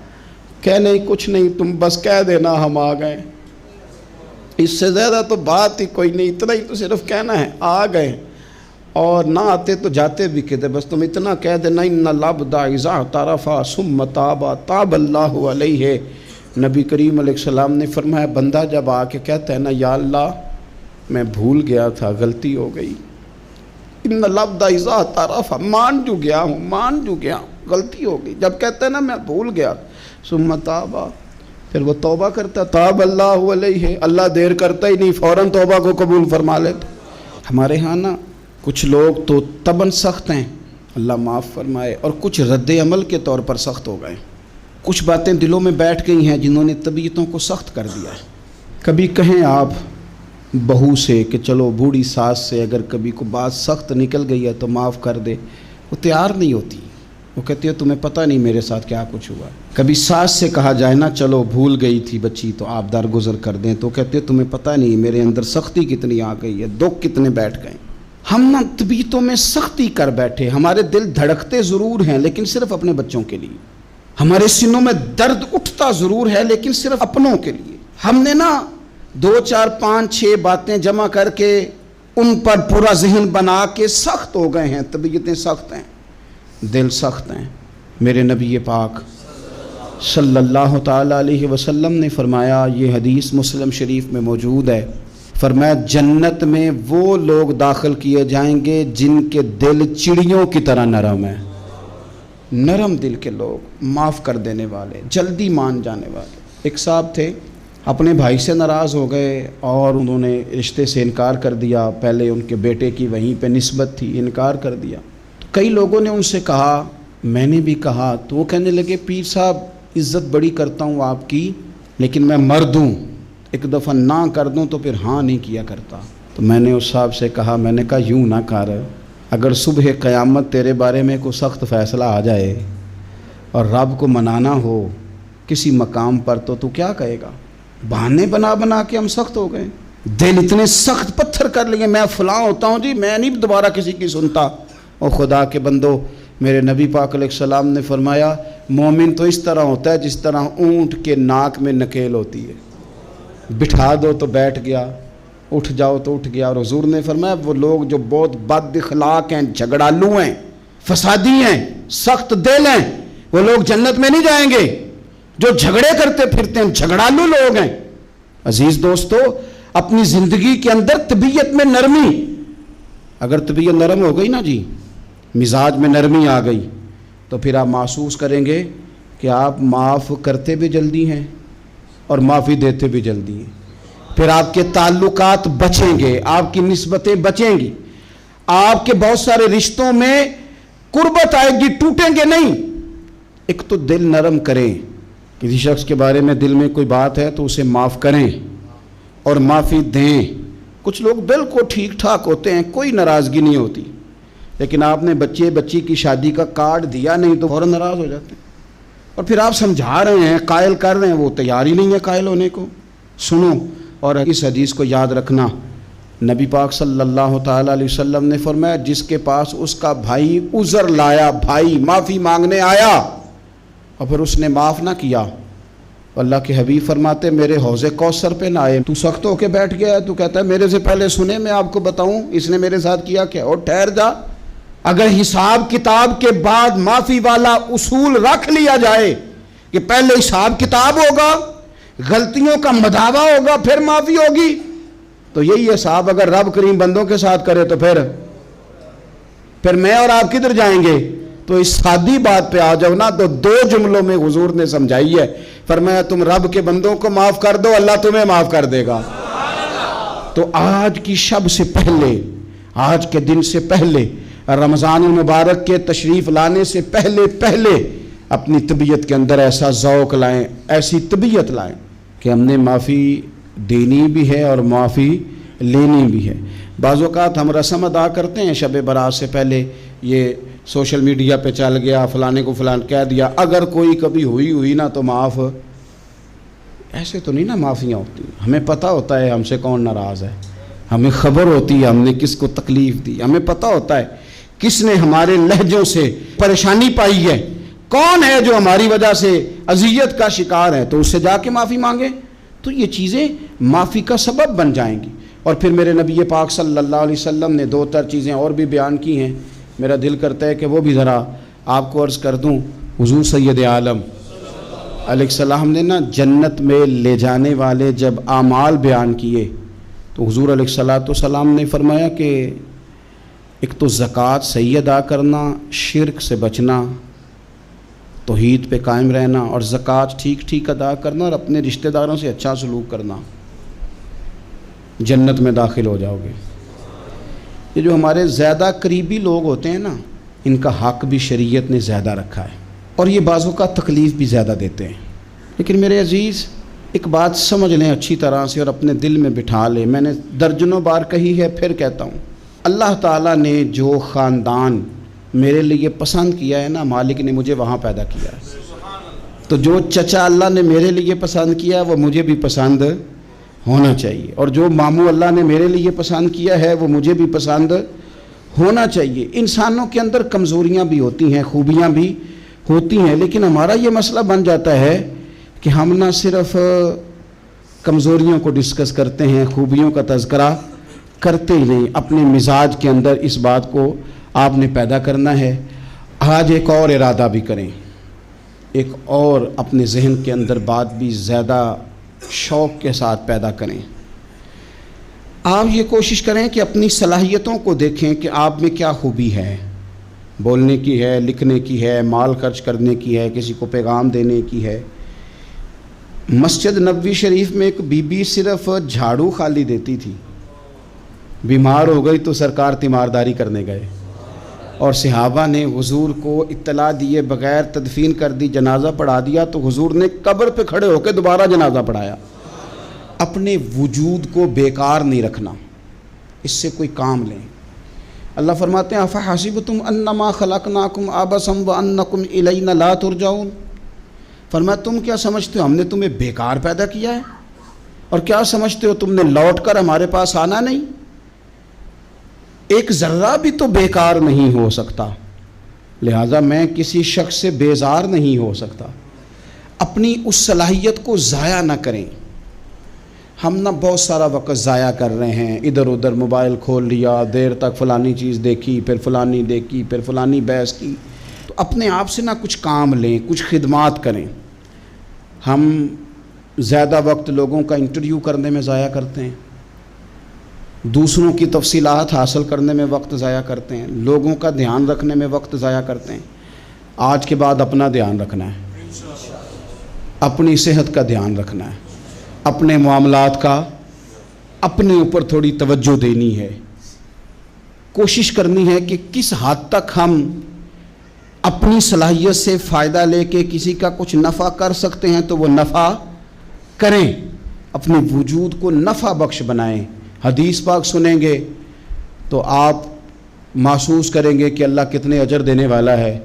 کہ نہیں کچھ نہیں، تم بس کہہ دینا ہم آ گئے، اس سے زیادہ تو بات ہی کوئی نہیں، اتنا ہی تو صرف کہنا ہے آ گئے، اور نہ آتے تو جاتے بھی کہتے، بس تم اتنا کہہ دینا ان العبد اذا اعترف ثم تاب تاب اللہ علیہ۔ نبی کریم علیہ السلام نے فرمایا بندہ جب آ کے کہتا ہے نا یا اللہ میں بھول گیا تھا، غلطی ہو گئی، ان العبد اذا اعترف، مان جو گیا ہوں، غلطی ہو گئی، جب کہتا ہے نا میں بھول گیا، ثم تاب، پھر وہ توبہ کرتا، تاب اللہ علیہ، اللہ دیر کرتا ہی نہیں، فوراً توبہ کو قبول فرما لیتا۔ ہمارے ہاں نا کچھ لوگ تو طبعاً سخت ہیں، اللہ معاف فرمائے، اور کچھ رد عمل کے طور پر سخت ہو گئے، کچھ باتیں دلوں میں بیٹھ گئی ہیں جنہوں نے طبیعتوں کو سخت کر دیا ہے۔ کبھی کہیں آپ بہو سے کہ چلو بوڑھی ساس سے اگر کبھی کو بات سخت نکل گئی ہے تو معاف کر دے، وہ تیار نہیں ہوتی، وہ کہتی ہے تمہیں پتہ نہیں میرے ساتھ کیا کچھ ہوا۔ کبھی ساس سے کہا جائے نا چلو بھول گئی تھی بچی تو آپ درگزر کر دیں، تو کہتے ہیں تمہیں پتہ نہیں میرے اندر سختی کتنی آ گئی ہے، دکھ کتنے بیٹھ گئے۔ ہم نا طبیعتوں میں سختی کر بیٹھے، ہمارے دل دھڑکتے ضرور ہیں لیکن صرف اپنے بچوں کے لیے، ہمارے سینوں میں درد اٹھتا ضرور ہے لیکن صرف اپنوں کے لیے۔ ہم نے نا 2 4 5 6 باتیں جمع کر کے ان پر پورا ذہن بنا کے سخت ہو گئے ہیں، طبیعتیں سخت ہیں، دل سخت ہیں۔ میرے نبی پاک صلی اللہ تعالی علیہ وسلم نے فرمایا، یہ حدیث مسلم شریف میں موجود ہے، فرمایا جنت میں وہ لوگ داخل کیے جائیں گے جن کے دل چڑیوں کی طرح نرم ہیں، نرم دل کے لوگ، معاف کر دینے والے، جلدی مان جانے والے۔ ایک صاحب تھے اپنے بھائی سے ناراض ہو گئے اور انہوں نے رشتے سے انکار کر دیا. پہلے ان کے بیٹے کی وہیں پہ نسبت تھی, انکار کر دیا. تو کئی لوگوں نے ان سے کہا, میں نے بھی کہا, تو وہ کہنے لگے پیر صاحب عزت بڑی کرتا ہوں آپ کی, لیکن میں مرد ہوں, ایک دفعہ نہ کر دوں تو پھر ہاں نہیں کیا کرتا. تو میں نے اس صاحب سے کہا, میں نے کہا یوں نہ کر, اگر صبح قیامت تیرے بارے میں کوئی سخت فیصلہ آ جائے اور رب کو منانا ہو کسی مقام پر تو کیا کہے گا؟ بہانے بنا بنا کے ہم سخت ہو گئے, دل اتنے سخت پتھر کر لیے, میں فلاں ہوتا ہوں جی, میں نہیں دوبارہ کسی کی سنتا. اور خدا کے بندو, میرے نبی پاک علیہ السلام نے فرمایا مومن تو اس طرح ہوتا ہے جس طرح اونٹ کے ناک میں نکیل ہوتی ہے, بٹھا دو تو بیٹھ گیا, اٹھ جاؤ تو اٹھ گیا. اور حضور نے فرمایا وہ لوگ جو بہت بد اخلاق ہیں, جھگڑالو ہیں, فسادی ہیں, سخت دل ہیں, وہ لوگ جنت میں نہیں جائیں گے. جو جھگڑے کرتے پھرتے ہیں جھگڑالو لوگ ہیں. عزیز دوستو, اپنی زندگی کے اندر طبیعت میں نرمی, اگر طبیعت نرم ہو گئی نا جی, مزاج میں نرمی آ گئی, تو پھر آپ محسوس کریں گے کہ آپ معاف کرتے بھی جلدی ہیں اور معافی دیتے بھی جلدی ہیں. پھر آپ کے تعلقات بچیں گے, آپ کی نسبتیں بچیں گی, آپ کے بہت سارے رشتوں میں قربت آئے گی, ٹوٹیں گے نہیں. ایک تو دل نرم کریں, کسی شخص کے بارے میں دل میں کوئی بات ہے تو اسے معاف کریں اور معافی دیں. کچھ لوگ بالکل ٹھیک ٹھاک ہوتے ہیں, کوئی ناراضگی نہیں ہوتی, لیکن آپ نے بچی کی شادی کا کارڈ دیا نہیں تو فوراً ناراض ہو جاتے ہیں. اور پھر آپ سمجھا رہے ہیں, قائل کر رہے ہیں, وہ تیار ہی نہیں ہے قائل ہونے کو. سنو, اور اس حدیث کو یاد رکھنا, نبی پاک صلی اللہ تعالیٰ علیہ وسلم نے فرمایا جس کے پاس اس کا بھائی عذر لایا, بھائی معافی مانگنے آیا اور پھر اس نے معاف نہ کیا, اللہ کے حبیب فرماتے میرے حوض کوثر پہ نہ آئے. تو سخت ہو کے بیٹھ گیا ہے, تو کہتا ہے میرے سے پہلے سنے, میں آپ کو بتاؤں اس نے میرے ساتھ کیا کیا. اور ٹھہر جا, اگر حساب کتاب کے بعد معافی والا اصول رکھ لیا جائے کہ پہلے حساب کتاب ہوگا, غلطیوں کا مداوع ہوگا, پھر معافی ہوگی, تو یہی حساب اگر رب کریم بندوں کے ساتھ کرے تو پھر میں اور آپ کدھر جائیں گے؟ تو اس سادی بات پہ آ جاؤ نا, تو 2 جملوں میں حضور نے سمجھائی ہے. فرمایا تم رب کے بندوں کو معاف کر دو, اللہ تمہیں معاف کر دے گا. تو آج کی شب سے پہلے, آج کے دن سے پہلے, رمضان المبارک کے تشریف لانے سے پہلے اپنی طبیعت کے اندر ایسا ذوق لائیں, ایسی طبیعت لائیں کہ ہم نے معافی دینی بھی ہے اور معافی لینی بھی ہے. بعض اوقات ہم رسم ادا کرتے ہیں شب برات سے پہلے, یہ سوشل میڈیا پہ چل گیا, فلانے کو فلان کہہ دیا, اگر کوئی کبھی ہوئی نا تو معاف. ایسے تو نہیں نا معافیاں ہوتی. ہمیں پتہ ہوتا ہے ہم سے کون ناراض ہے, ہمیں خبر ہوتی ہے ہم نے کس کو تکلیف دی, ہمیں پتہ ہوتا ہے کس نے ہمارے لہجوں سے پریشانی پائی ہے, کون ہے جو ہماری وجہ سے اذیت کا شکار ہے, تو اس سے جا کے معافی مانگے, تو یہ چیزیں معافی کا سبب بن جائیں گی. اور پھر میرے نبی پاک صلی اللہ علیہ وسلم نے 2-4 چیزیں اور بھی بیان کی ہیں, میرا دل کرتا ہے کہ وہ بھی ذرا آپ کو عرض کر دوں. حضور سید عالم علیہ السلام نے نا جنت میں لے جانے والے جب اعمال بیان کیے تو حضور علیہ السلام نے فرمایا کہ ایک تو زکوٰۃ صحیح ادا کرنا, شرک سے بچنا, توحید پہ قائم رہنا, اور زکوٰۃ ٹھیک ادا کرنا, اور اپنے رشتہ داروں سے اچھا سلوک کرنا, جنت میں داخل ہو جاؤ گے. یہ جو ہمارے زیادہ قریبی لوگ ہوتے ہیں نا, ان کا حق بھی شریعت نے زیادہ رکھا ہے, اور یہ بعضوں کا تکلیف بھی زیادہ دیتے ہیں. لیکن میرے عزیز ایک بات سمجھ لیں اچھی طرح سے اور اپنے دل میں بٹھا لیں, میں نے درجنوں بار کہی ہے, پھر کہتا ہوں, اللہ تعالیٰ نے جو خاندان میرے لیے پسند کیا ہے نا, مالک نے مجھے وہاں پیدا کیا ہے. تو جو چچا اللہ نے میرے لیے پسند کیا وہ مجھے بھی پسند ہونا چاہیے, اور جو ماموں اللہ نے میرے لیے پسند کیا ہے وہ مجھے بھی پسند ہونا چاہیے. انسانوں کے اندر کمزوریاں بھی ہوتی ہیں, خوبیاں بھی ہوتی ہیں, لیکن ہمارا یہ مسئلہ بن جاتا ہے کہ ہم نہ صرف کمزوریوں کو ڈسکس کرتے ہیں, خوبیوں کا تذکرہ کرتے ہی نہیں. اپنے مزاج کے اندر اس بات کو آپ نے پیدا کرنا ہے. آج ایک اور ارادہ بھی کریں, ایک اور اپنے ذہن کے اندر بات بھی زیادہ شوق کے ساتھ پیدا کریں. آپ یہ کوشش کریں کہ اپنی صلاحیتوں کو دیکھیں کہ آپ میں کیا خوبی ہے, بولنے کی ہے, لکھنے کی ہے, مال خرچ کرنے کی ہے, کسی کو پیغام دینے کی ہے. مسجد نبوی شریف میں ایک بی بی صرف جھاڑو خالی دیتی تھی، بیمار ہو گئی تو سرکار تیمارداری کرنے گئے اور صحابہ نے حضور کو اطلاع دیے بغیر تدفین کر دی، جنازہ پڑھا دیا، تو حضور نے قبر پہ کھڑے ہو کے دوبارہ جنازہ پڑھایا۔ اپنے وجود کو بیکار نہیں رکھنا، اس سے کوئی کام لیں۔ اللہ فرماتے ہیں افحسبتم انما خلقناکم عبثا وانکم الینا لا ترجعون، فرمایا تم کیا سمجھتے ہو ہم نے تمہیں بیکار پیدا کیا ہے، اور کیا سمجھتے ہو تم نے لوٹ کر ہمارے پاس آنا نہیں؟ ایک ذرہ بھی تو بیکار نہیں ہو سکتا، لہذا میں کسی شخص سے بیزار نہیں ہو سکتا۔ اپنی اس صلاحیت کو ضائع نہ کریں۔ ہم نہ بہت سارا وقت ضائع کر رہے ہیں، ادھر ادھر موبائل کھول لیا، دیر تک فلانی چیز دیکھی، پھر فلانی دیکھی، پھر فلانی بحث کی۔ تو اپنے آپ سے نہ کچھ کام لیں، کچھ خدمات کریں۔ ہم زیادہ وقت لوگوں کا انٹرویو کرنے میں ضائع کرتے ہیں، دوسروں کی تفصیلات حاصل کرنے میں وقت ضائع کرتے ہیں، لوگوں کا دھیان رکھنے میں وقت ضائع کرتے ہیں۔ آج کے بعد اپنا دھیان رکھنا ہے، اپنی صحت کا دھیان رکھنا ہے، اپنے معاملات کا اپنے اوپر تھوڑی توجہ دینی ہے، کوشش کرنی ہے کہ کس حد تک ہم اپنی صلاحیت سے فائدہ لے کے کسی کا کچھ نفع کر سکتے ہیں تو وہ نفع کریں، اپنے وجود کو نفع بخش بنائیں۔ حدیث پاک سنیں گے تو آپ محسوس کریں گے کہ اللہ کتنے اجر دینے والا ہے۔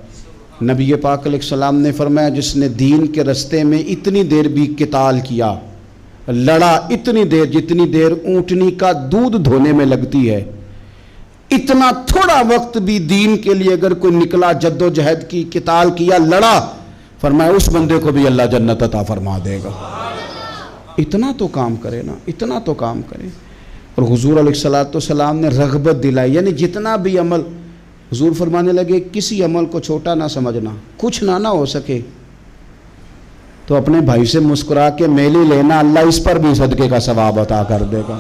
نبی پاک علیہ السلام نے فرمایا جس نے دین کے رستے میں اتنی دیر بھی قتال کیا، لڑا، اتنی دیر جتنی دیر اونٹنی کا دودھ دھونے میں لگتی ہے، اتنا تھوڑا وقت بھی دین کے لیے اگر کوئی نکلا، جد و جہد کی، قتال کیا، لڑا، فرمایا اس بندے کو بھی اللہ جنت عطا فرما دے گا۔ اتنا تو کام کرے نا، اتنا تو کام کرے۔ اور حضور علیہ السلام نے رغبت دلائی، یعنی جتنا بھی عمل، حضور فرمانے لگے کسی عمل کو چھوٹا نہ سمجھنا، کچھ نہ ہو سکے تو اپنے بھائی سے مسکرا کے میلی لینا، اللہ اس پر بھی صدقے کا ثواب عطا کر دے گا۔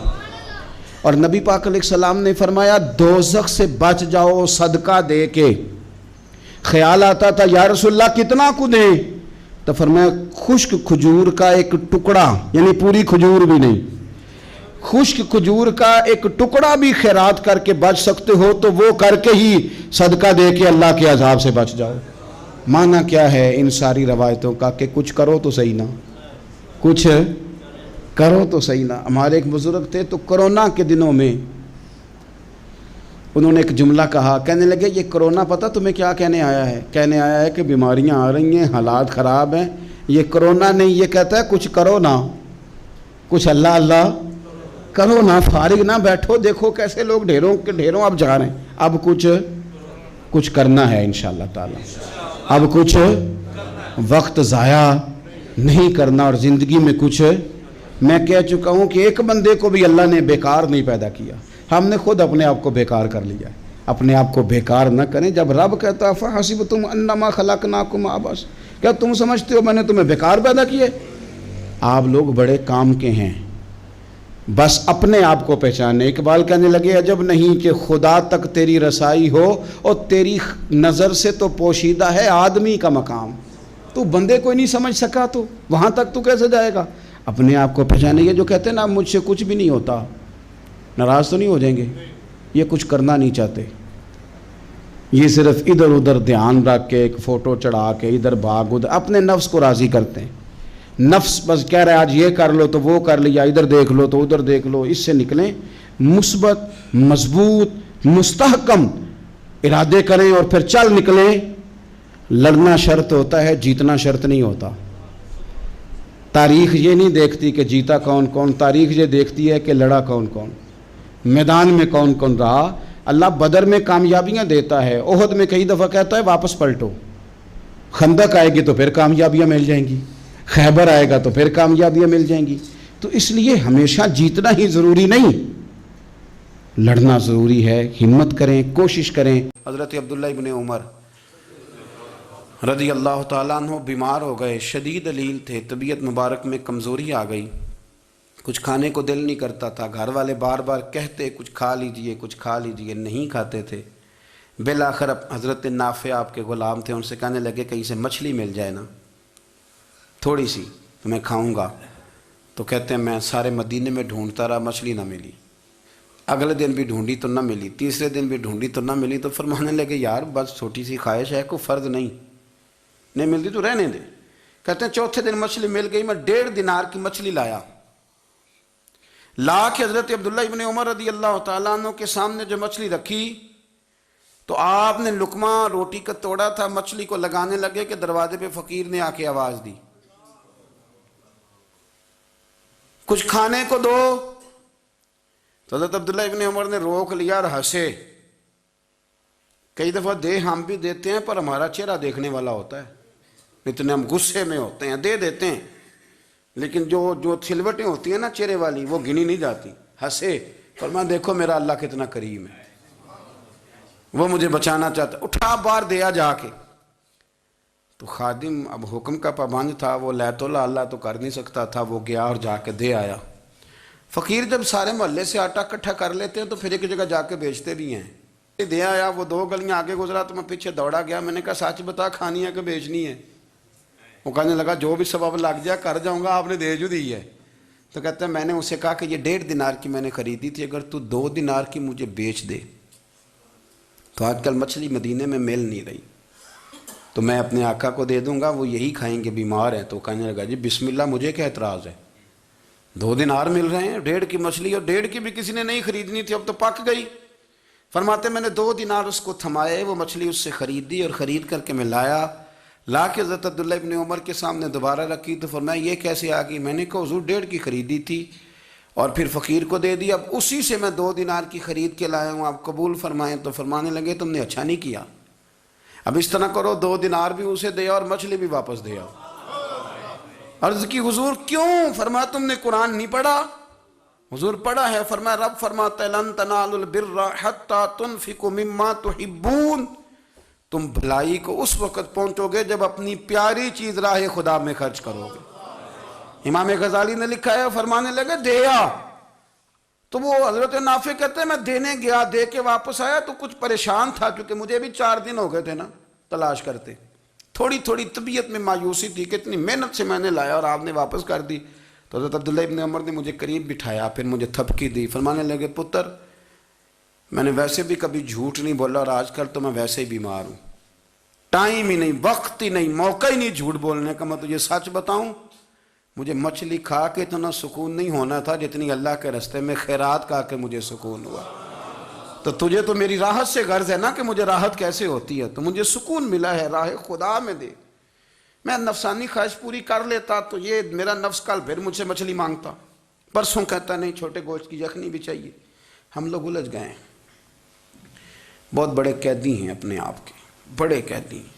اور نبی پاک علیہ السلام نے فرمایا دوزخ سے بچ جاؤ صدقہ دے کے۔ خیال آتا تھا یا رسول اللہ کتنا کو دیں؟ تو فرمایا خشک کھجور کا ایک ٹکڑا، یعنی پوری کھجور بھی نہیں، خشک کھجور کا ایک ٹکڑا بھی خیرات کر کے بچ سکتے ہو تو وہ کر کے ہی صدقہ دے کے اللہ کے عذاب سے بچ جاؤ۔ معنی کیا ہے ان ساری روایتوں کا کہ کچھ کرو تو صحیح نہ، کچھ کرو تو صحیح نہ۔ ہمارے ایک بزرگ تھے تو کرونا کے دنوں میں انہوں نے ایک جملہ کہا، کہنے لگے یہ کرونا پتہ تمہیں کیا کہنے آیا ہے؟ کہنے آیا ہے کہ بیماریاں آ رہی ہیں، حالات خراب ہیں، یہ کرونا نہیں، یہ کہتا ہے کچھ کرو نا، کچھ اللہ اللہ کرو نا، فارغ نہ بیٹھو، دیکھو کیسے لوگ ڈھیروں کے ڈھیروں اب جا رہے ہیں، اب کچھ کرنا ہے انشاءاللہ تعالی، اب کچھ وقت ضائع نہیں کرنا اور زندگی میں کچھ۔ میں کہہ چکا ہوں کہ ایک بندے کو بھی اللہ نے بیکار نہیں پیدا کیا، ہم نے خود اپنے آپ کو بیکار کر لیا ہے۔ اپنے آپ کو بیکار نہ کریں۔ جب رب کہتا ہے فحسبتم انما خلقناکم عبث، کیا تم سمجھتے ہو میں نے تمہیں بیکار پیدا کیے؟ آپ لوگ بڑے کام کے ہیں، بس اپنے آپ کو پہچانے۔ اقبال کہنے لگے عجب نہیں کہ خدا تک تیری رسائی ہو اور تیری نظر سے تو پوشیدہ ہے آدمی کا مقام، تو بندے کو نہیں سمجھ سکا تو وہاں تک تو کیسے جائے گا؟ اپنے آپ کو پہچانے۔ یہ جو کہتے ہیں نا مجھ سے کچھ بھی نہیں ہوتا، ناراض تو نہیں ہو جائیں گے؟ یہ کچھ کرنا نہیں چاہتے، یہ صرف ادھر ادھر دھیان رکھ کے ایک فوٹو چڑھا کے ادھر بھاگ ادھر اپنے نفس کو راضی کرتے ہیں۔ نفس بس کہہ رہا ہے آج یہ کر لو تو وہ کر لیا، ادھر دیکھ لو تو ادھر دیکھ لو۔ اس سے نکلیں، مثبت، مضبوط، مستحکم ارادے کریں اور پھر چل نکلیں۔ لڑنا شرط ہوتا ہے، جیتنا شرط نہیں ہوتا۔ تاریخ یہ نہیں دیکھتی کہ جیتا کون کون، تاریخ یہ دیکھتی ہے کہ لڑا کون کون، میدان میں کون کون رہا۔ اللہ بدر میں کامیابیاں دیتا ہے، احد میں کئی دفعہ کہتا ہے واپس پلٹو، خندق آئے گی تو پھر کامیابیاں مل جائیں گی، خیبر آئے گا تو پھر کامیابیاں مل جائیں گی۔ تو اس لیے ہمیشہ جیتنا ہی ضروری نہیں، لڑنا ضروری ہے۔ ہمت کریں، کوشش کریں۔ حضرت عبداللہ ابن عمر رضی اللہ تعالیٰ عنہ بیمار ہو گئے، شدید علیل تھے، طبیعت مبارک میں کمزوری آ گئی، کچھ کھانے کو دل نہیں کرتا تھا، گھر والے بار بار کہتے کچھ کھا لیجئے کچھ کھا لیجئے، نہیں کھاتے تھے۔ بالآخر حضرت نافع آپ کے غلام تھے، ان سے کہنے لگے کہیں سے مچھلی مل جائے نا تھوڑی سی، تو میں کھاؤں گا. تو کہتے ہیں میں سارے مدینے میں ڈھونڈتا رہا, مچھلی نہ ملی. اگلے دن بھی ڈھونڈی تو نہ ملی, تیسرے دن بھی ڈھونڈی تو نہ ملی. تو فرمانے لگے یار بس چھوٹی سی خواہش ہے, کوئی فرض نہیں ملتی تو رہنے دے. کہتے ہیں چوتھے دن مچھلی مل گئی, میں 1.5 دینار کی مچھلی لایا. لا کے حضرت عبداللہ ابن عمر رضی اللہ تعالیٰ عنہ کے سامنے جو مچھلی رکھی تو آپ نے لقمہ روٹی کا توڑا تھا, مچھلی کو لگانے لگے کہ دروازے پہ فقیر نے آ کے آواز دی, کچھ کھانے کو دو. تو حضرت عبداللہ ابن عمر نے روک لیا اور ہنسے. کئی دفعہ دے ہم بھی دیتے ہیں پر ہمارا چہرہ دیکھنے والا ہوتا ہے, اتنے ہم غصے میں ہوتے ہیں, دے دیتے ہیں, لیکن جو سلوٹیں ہوتی ہیں نا چہرے والی وہ گنی نہیں جاتی. ہنسے, فرمایا دیکھو میرا اللہ کتنا کریم ہے, وہ مجھے بچانا چاہتا, اٹھا بار دیا جا کے. تو خادم اب حکم کا پابند تھا, وہ لیت اللہ تو کر نہیں سکتا تھا, وہ گیا اور جا کے دے آیا. فقیر جب سارے محلے سے آٹا اکٹھا کر لیتے ہیں تو پھر ایک جگہ جا کے بیچتے بھی ہیں. دے آیا, وہ 2 گلیاں آگے گزرا تو میں پیچھے دوڑا گیا. میں نے کہا سچ بتا کھانی ہے کہ بیچنی ہے؟ وہ کہنے لگا جو بھی سبب لگ جائے کر جاؤں گا, آپ نے دے جو دی ہے. تو کہتے ہیں میں نے اسے کہا کہ یہ 1.5 دینار کی میں نے خریدی تھی, اگر تو 2 دینار کی مجھے بیچ دے تو آج کل مچھلی مدینے میں مل نہیں رہی, تو میں اپنے آقا کو دے دوں گا, وہ یہی کھائیں گے, بیمار ہیں. تو کہنے لگا جی بسم اللہ, مجھے کیا اعتراض ہے, 2 دینار مل رہے ہیں, 1.5 کی مچھلی, اور 1.5 کی بھی کسی نے نہیں خریدنی تھی, اب تو پک گئی. فرماتے میں نے 2 دینار اس کو تھمائے, وہ مچھلی اس سے خریدی اور خرید کر کے میں لایا. لا کے حضرت عبداللہ ابن عمر کے سامنے دوبارہ رکھی تو فرمایا یہ کیسے آ گئی؟ میں نے کہا حضور 1.5 کی خریدی تھی اور پھر فقیر کو دے دی, اب اسی سے میں 2 دینار کی خرید کے لایا ہوں, آپ قبول فرمائیں. تو فرمانے لگے تم نے اچھا نہیں کیا, اب اس طرح کرو 2 دینار بھی اسے دے اور مچھلی بھی واپس دے آؤ. عرض کی حضور کیوں؟ فرمایا تم نے قرآن نہیں پڑھا؟ حضور پڑھا ہے. فرمایا رب فرماتا ہے لن تنالوا البر حتی تنفقوا مما تحبون, تم بھلائی کو اس وقت پہنچو گے جب اپنی پیاری چیز راہ خدا میں خرچ کرو گے. امام غزالی نے لکھا ہے, فرمانے لگے دیا. تو وہ حضرت نافع کہتے ہیں میں دینے گیا, دے کے واپس آیا تو کچھ پریشان تھا, کیونکہ مجھے بھی 4 دن ہو گئے تھے نا تلاش کرتے. تھوڑی طبیعت میں مایوسی تھی کہ اتنی محنت سے میں نے لایا اور آپ نے واپس کر دی. تو حضرت عبداللہ ابن عمر نے مجھے قریب بٹھایا, پھر مجھے تھپکی دی. فرمانے لگے پتر میں نے ویسے بھی کبھی جھوٹ نہیں بولا, اور آج کل تو میں ویسے ہی بیمار ہوں, ٹائم ہی نہیں, وقت ہی نہیں, موقع ہی نہیں جھوٹ بولنے کا. میں تجھے سچ بتاؤں, مجھے مچھلی کھا کے اتنا سکون نہیں ہونا تھا جتنی اللہ کے راستے میں خیرات کھا کے مجھے سکون ہوا. تو تجھے تو میری راحت سے غرض ہے نا کہ مجھے راحت کیسے ہوتی ہے, تو مجھے سکون ملا ہے, راہ خدا میں دے. میں نفسانی خواہش پوری کر لیتا تو یہ میرا نفس کل پھر مجھ سے مچھلی مانگتا, پرسوں کہتا نہیں چھوٹے گوشت کی یخنی بھی چاہیے. ہم لوگ الجھ گئے ہیں, بہت بڑے قیدی ہیں اپنے آپ کے, بڑے قیدی ہیں,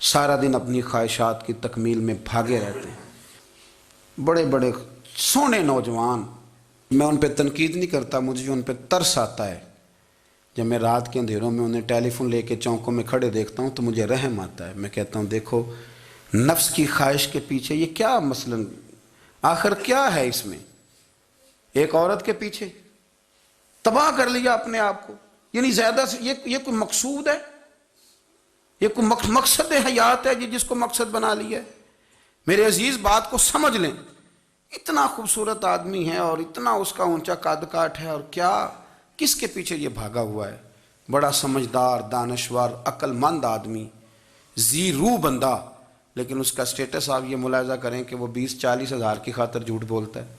سارا دن اپنی خواہشات کی تکمیل میں بھاگے رہتے ہیں. بڑے بڑے سونے نوجوان, میں ان پہ تنقید نہیں کرتا, مجھے ان پہ ترس آتا ہے. جب میں رات کے اندھیروں میں انہیں ٹیلی فون لے کے چوکوں میں کھڑے دیکھتا ہوں تو مجھے رحم آتا ہے. میں کہتا ہوں دیکھو نفس کی خواہش کے پیچھے یہ کیا مثلاً آخر کیا ہے اس میں, ایک عورت کے پیچھے تباہ کر لیا اپنے آپ کو, یعنی زیادہ سے یہ کوئی مقصود ہے, یہ کوئی مقصد حیات ہے جس کو مقصد بنا لیا ہے. میرے عزیز بات کو سمجھ لیں, اتنا خوبصورت آدمی ہے اور اتنا اس کا اونچا قد کاٹ ہے, اور کیا کس کے پیچھے یہ بھاگا ہوا ہے. بڑا سمجھدار, دانشور, عقل مند آدمی, ذی روح بندہ, لیکن اس کا سٹیٹس آپ یہ ملاحظہ کریں کہ وہ 20-40 ہزار کی خاطر جھوٹ بولتا ہے,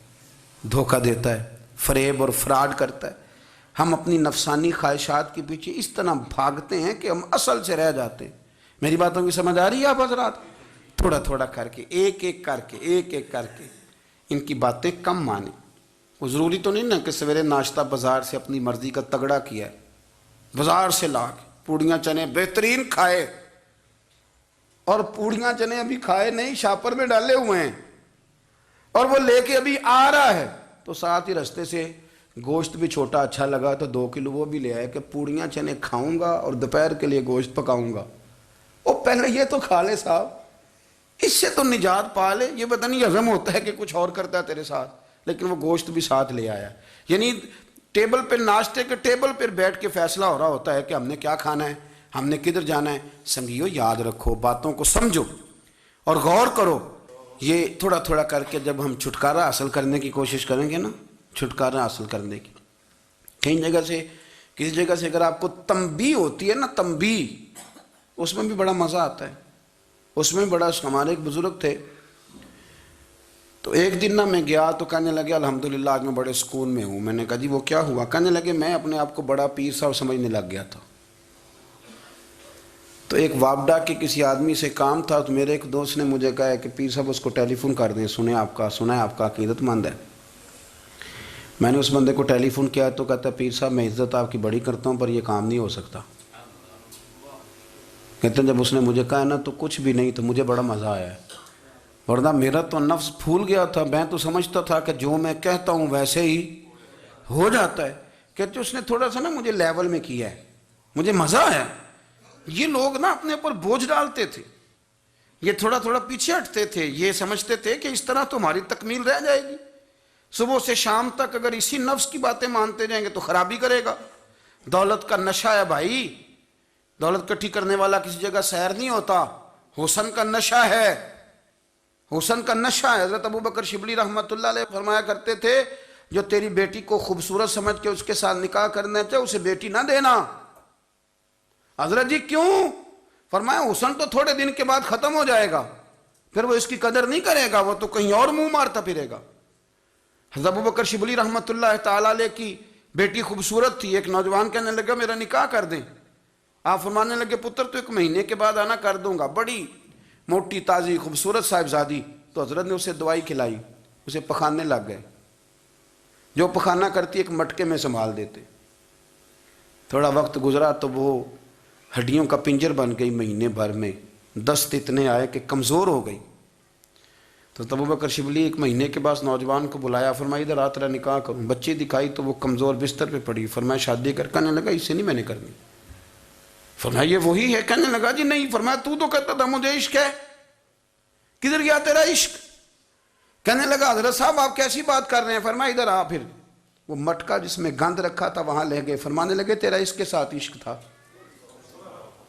دھوکہ دیتا ہے, فریب اور فراڈ کرتا ہے. ہم اپنی نفسانی خواہشات کے پیچھے اس طرح بھاگتے ہیں کہ ہم اصل سے رہ جاتے ہیں. میری باتوں کی سمجھ آ رہی ہے آپ حضرات؟ تھوڑا تھوڑا کر کے, ایک ایک کر کے ان کی باتیں کم مانیں. وہ ضروری تو نہیں نا کہ سویرے ناشتہ بازار سے اپنی مرضی کا تگڑا کیا ہے, بازار سے لا کے پوڑیاں چنے بہترین کھائے, اور پوڑیاں چنے ابھی کھائے نہیں, شاپر میں ڈالے ہوئے ہیں, اور وہ لے کے ابھی آ رہا ہے, تو ساتھ ہی رستے سے گوشت بھی چھوٹا اچھا لگا تو 2 کلو وہ بھی لے آئے کہ پوڑیاں چنے کھاؤں گا اور دوپہر کے لیے گوشت پکاؤں گا. وہ پہلے یہ تو کھا لے صاحب, اس سے تو نجات پا لے. یہ پتہ نہیں ہضم ہوتا ہے کہ کچھ اور کرتا ہے تیرے ساتھ, لیکن وہ گوشت بھی ساتھ لے آیا. یعنی ٹیبل پہ, ناشتے کے ٹیبل پر بیٹھ کے فیصلہ ہو رہا ہوتا ہے کہ ہم نے کیا کھانا ہے, ہم نے کدھر جانا ہے. سنگیو یاد رکھو, باتوں کو سمجھو اور غور کرو. یہ تھوڑا تھوڑا کر کے جب ہم چھٹکارا حاصل کرنے کی کوشش کریں گے نا، چھٹکارا حاصل کرنے کی، کہیں جگہ سے کسی جگہ سے اگر آپ کو تنبیہ ہوتی ہے نا، تنبیہ، اس میں بھی بڑا مزہ آتا ہے، اس میں بڑا، ہمارے ایک بزرگ تھے، تو ایک دن نا میں گیا تو کہنے لگے الحمدللہ آج میں بڑے سکون میں ہوں. میں نے کہا جی وہ کیا ہوا؟ کہنے لگے میں اپنے آپ کو بڑا پیر صاحب سمجھنے لگ گیا تھا. تو ایک وابڈا کے کسی آدمی سے کام تھا، تو میرے ایک دوست نے مجھے کہا کہ پیر صاحب اس کو ٹیلی فون کر دیں، سنا ہے آپ کا عقیدت مند ہے. میں نے اس بندے کو ٹیلی فون کیا تو کہتا ہے پیر صاحب میں عزت آپ کی بڑی کرتا ہوں پر یہ کام نہیں ہو سکتا. کہتے ہیں جب اس نے مجھے کہا نا تو کچھ بھی نہیں، تو مجھے بڑا مزہ آیا ہے، ورنہ میرا تو نفس پھول گیا تھا. میں تو سمجھتا تھا کہ جو میں کہتا ہوں ویسے ہی ہو جاتا ہے. کہتے اس نے تھوڑا سا نا مجھے لیول میں کیا ہے، مجھے مزہ آیا. یہ لوگ نا اپنے اوپر بوجھ ڈالتے تھے، یہ تھوڑا تھوڑا پیچھے ہٹتے تھے، یہ سمجھتے تھے کہ اس طرح تو ہماری تکمیل رہ جائے گی. صبح سے شام تک اگر اسی نفس کی باتیں مانتے جائیں گے تو خرابی کرے گا. دولت کا نشہ ہے بھائی، دولت کٹھی کرنے والا کسی جگہ سیر نہیں ہوتا. حسن کا نشہ ہے، حسن کا نشہ ہے. حضرت ابو بکر شبلی رحمۃ اللہ علیہ فرمایا کرتے تھے جو تیری بیٹی کو خوبصورت سمجھ کے اس کے ساتھ نکاح کرنا چاہے اسے بیٹی نہ دینا. حضرت جی کیوں؟ فرمایا حسن تو تھوڑے دن کے بعد ختم ہو جائے گا، پھر وہ اس کی قدر نہیں کرے گا، وہ تو کہیں اور منہ مارتا پھرے گا. حضرت ابو بکر شبلی رحمۃ اللہ تعالیٰ علیہ کی بیٹی خوبصورت تھی. ایک نوجوان کہنے لگا میرا نکاح کر دیں. آپ فرمانے لگے پتر تو 1 مہینے کے بعد آنا، کر دوں گا. بڑی موٹی تازی خوبصورت صاحبزادی. تو حضرت نے اسے دوائی کھلائی، اسے پخانے لگ گئے. جو پخانہ کرتی ایک مٹکے میں سنبھال دیتے. تھوڑا وقت گزرا تو وہ ہڈیوں کا پنجر بن گئی. مہینے بھر میں دست اتنے آئے کہ کمزور ہو گئی. تو ابو بکر شبلی 1 مہینے کے بعد نوجوان کو بلایا، فرمایا ادھر آ تیرا نکاح کروں. بچی دکھائی تو وہ کمزور بستر پہ پڑی. فرمایا شادی کر. کہنے لگا اس سے نہیں میں نے کرنی. فرمایا یہ وہی ہے؟ کہنے لگا جی نہیں. فرمایا تو کہتا تھا مجھے عشق ہے، کدھر گیا تیرا عشق؟ کہنے لگا حضرت صاحب آپ کیسی بات کر رہے ہیں؟ فرمایا ادھر آ. پھر وہ مٹکا جس میں گند رکھا تھا وہاں لے گئے. فرمانے لگے تیرا اس کے ساتھ عشق تھا،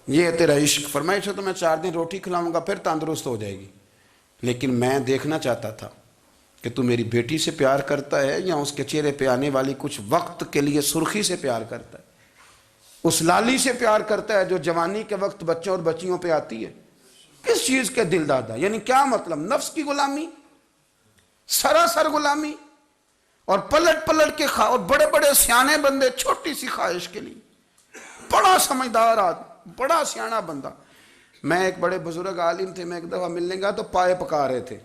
یہ ہے تیرا عشق. فرمایا اسے تو میں 4 دن روٹی کھلاؤں گا پھر تندرست ہو جائے گی، لیکن میں دیکھنا چاہتا تھا کہ تو میری بیٹی سے پیار کرتا ہے یا اس کے چہرے پہ آنے والی کچھ وقت کے لیے سرخی سے پیار کرتا ہے، اس لالی سے پیار کرتا ہے جو جوانی کے وقت بچوں اور بچیوں پہ آتی ہے. کس چیز کے دل دادا؟ یعنی کیا مطلب؟ نفس کی غلامی، سراسر غلامی. اور پلٹ پلٹ کے اور بڑے بڑے سیانے بندے چھوٹی سی خواہش کے لیے. بڑا سمجھدار آدمی، بڑا سیانا بندہ. میں ایک بڑے بزرگ عالم تھے، میں ایک دفعہ ملنے گیا تو پائے پکا رہے تھے،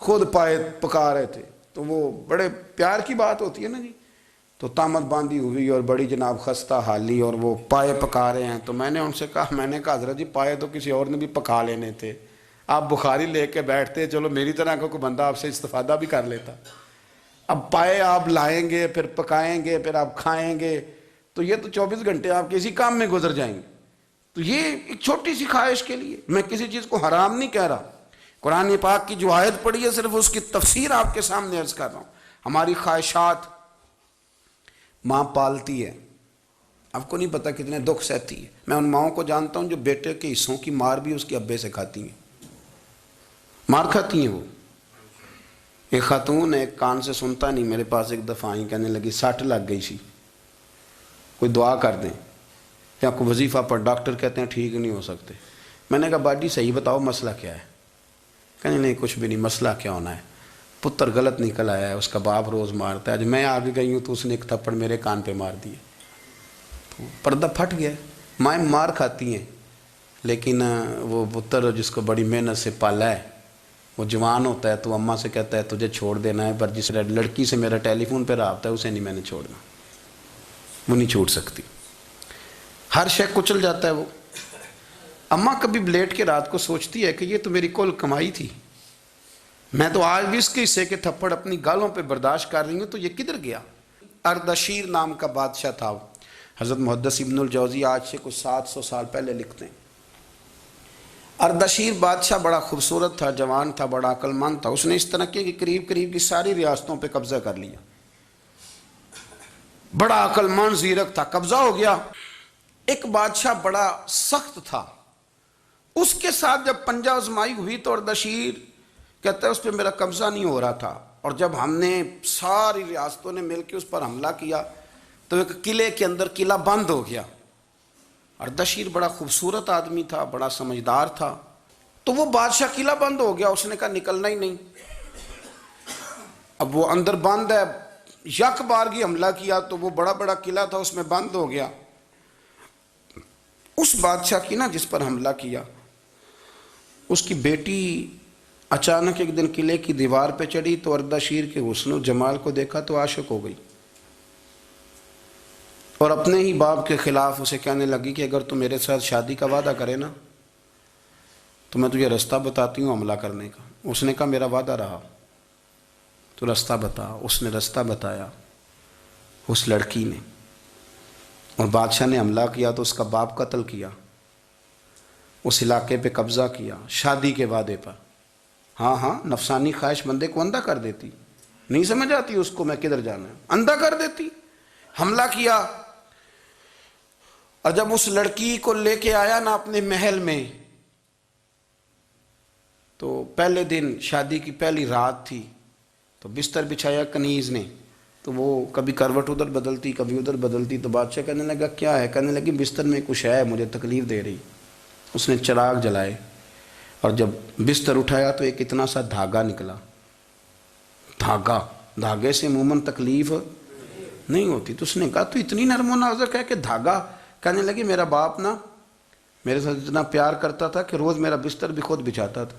خود پائے پکا رہے تھے. تو وہ بڑے پیار کی بات ہوتی ہے نا جی. تو تامت باندھی ہوئی اور بڑی جناب خستہ حالی اور وہ پائے پکا رہے ہیں. تو میں نے ان سے کہا، میں نے کہا حضرت جی پائے تو کسی اور نے بھی پکا لینے تھے، آپ بخاری لے کے بیٹھتے، چلو میری طرح کا کوئی بندہ آپ سے استفادہ بھی کر لیتا. اب پائے آپ لائیں گے، پھر پکائیں گے، پھر آپ کھائیں گے، تو یہ تو 24 گھنٹے آپ کسی کام میں گزر جائیں گے. تو یہ ایک چھوٹی سی خواہش کے لیے. میں کسی چیز کو حرام نہیں کہہ رہا، قرآن پاک کی جو آیت پڑھی ہے صرف اس کی تفسیر آپ کے سامنے عرض کر رہا ہوں. ہماری خواہشات ماں پالتی ہے، آپ کو نہیں پتا کتنے دکھ سہتی ہے. میں ان ماؤں کو جانتا ہوں جو بیٹے کے حصوں کی مار بھی اس کے ابے سے کھاتی ہیں، مار کھاتی ہیں. وہ ایک خاتون ایک کان سے سنتا نہیں، میرے پاس ایک دفعہ آئی، کہنے لگی 60 لگ گئی سی، کوئی دعا کر دیں یا کوئی وظیفہ پر، ڈاکٹر کہتے ہیں ٹھیک نہیں ہو سکتے. میں نے کہا باجی صحیح بتاؤ مسئلہ کیا ہے؟ کہنے نہیں کچھ بھی نہیں. مسئلہ کیا ہونا ہے؟ پتر غلط نکل آیا ہے، اس کا باپ روز مارتا ہے، آج میں آگے گئی ہوں تو اس نے ایک تھپڑ میرے کان پہ مار دیے. تو پردہ پھٹ گیا. مائیں مار کھاتی ہیں لیکن وہ پتر جس کو بڑی محنت سے پالا ہے وہ جوان ہوتا ہے تو اماں سے کہتا ہے تجھے چھوڑ دینا ہے، پر جس لڑکی سے میرا ٹیلی فون پہ رابطہ ہے اسے نہیں میں نے چھوڑنا، وہ نہیں چھوڑ سکتی. ہر شے کچل جاتا ہے وہ. اماں کبھی لیٹ کے رات کو سوچتی ہے کہ یہ تو میری کل کمائی تھی، میں تو آج بھی اس کے حصے کے تھپڑ اپنی گالوں پہ برداشت کر رہی ہوں، تو یہ کدھر گیا؟ اردشیر نام کا بادشاہ تھا. حضرت محدث ابن الجوزی آج سے کچھ 700 سال پہلے لکھتے ہیں. اردشیر بادشاہ بڑا خوبصورت تھا، جوان تھا، بڑا عقل مند تھا. اس نے اس طرح کی قریب قریب کی ساری ریاستوں پہ قبضہ کر لیا. بڑا عقل مند زیرک تھا، قبضہ ہو گیا. ایک بادشاہ بڑا سخت تھا، اس کے ساتھ جب پنجہ آزمائی ہوئی تو اردشیر کہتا ہے اس پہ میرا قبضہ نہیں ہو رہا تھا، اور جب ہم نے ساری ریاستوں نے مل کے اس پر حملہ کیا تو ایک قلعے کے اندر قلعہ بند ہو گیا۔ اردشیر بڑا خوبصورت آدمی تھا، بڑا سمجھدار تھا، تو وہ بادشاہ قلعہ بند ہو گیا، اس نے کہا نکلنا ہی نہیں۔ اب وہ اندر بند ہے، یک بارگی حملہ کیا تو وہ بڑا بڑا قلعہ تھا اس میں بند ہو گیا۔ اس بادشاہ کی نا جس پر حملہ کیا، اس کی بیٹی اچانک ایک دن قلعے کی دیوار پہ چڑھی تو اردشیر کے حسن و جمال کو دیکھا تو عاشق ہو گئی، اور اپنے ہی باپ کے خلاف اسے کہنے لگی کہ اگر تو میرے ساتھ شادی کا وعدہ کرے نا تو میں تجھے رستہ بتاتی ہوں حملہ کرنے کا۔ اس نے کہا میرا وعدہ رہا، تو رستہ بتا۔ اس نے رستہ بتایا اس لڑکی نے، اور بادشاہ نے حملہ کیا تو اس کا باپ قتل کیا، اس علاقے پہ قبضہ کیا شادی کے وعدے پر۔ ہاں ہاں، نفسانی خواہش بندے کو اندھا کر دیتی، نہیں سمجھ آتی اس کو میں کدھر جانا ہے، اندھا کر دیتی۔ حملہ کیا، اور جب اس لڑکی کو لے کے آیا نا اپنے محل میں، تو پہلے دن شادی کی پہلی رات تھی، تو بستر بچھایا کنیز نے، تو وہ کبھی کروٹ ادھر بدلتی کبھی ادھر بدلتی، تو بادشاہ کہنے لگا کیا ہے؟ کہنے لگی بستر میں کچھ ہے، مجھے تکلیف دے رہی۔ اس نے چراغ جلائے اور جب بستر اٹھایا تو ایک اتنا سا دھاگا نکلا۔ دھاگے سے عموماً تکلیف نہیں ہوتی، تو اس نے کہا تو اتنی نرم و نازک ہے کہ دھاگا؟ کہنے لگی میرا باپ نا میرے ساتھ اتنا پیار کرتا تھا کہ روز میرا بستر بھی خود بچھاتا تھا،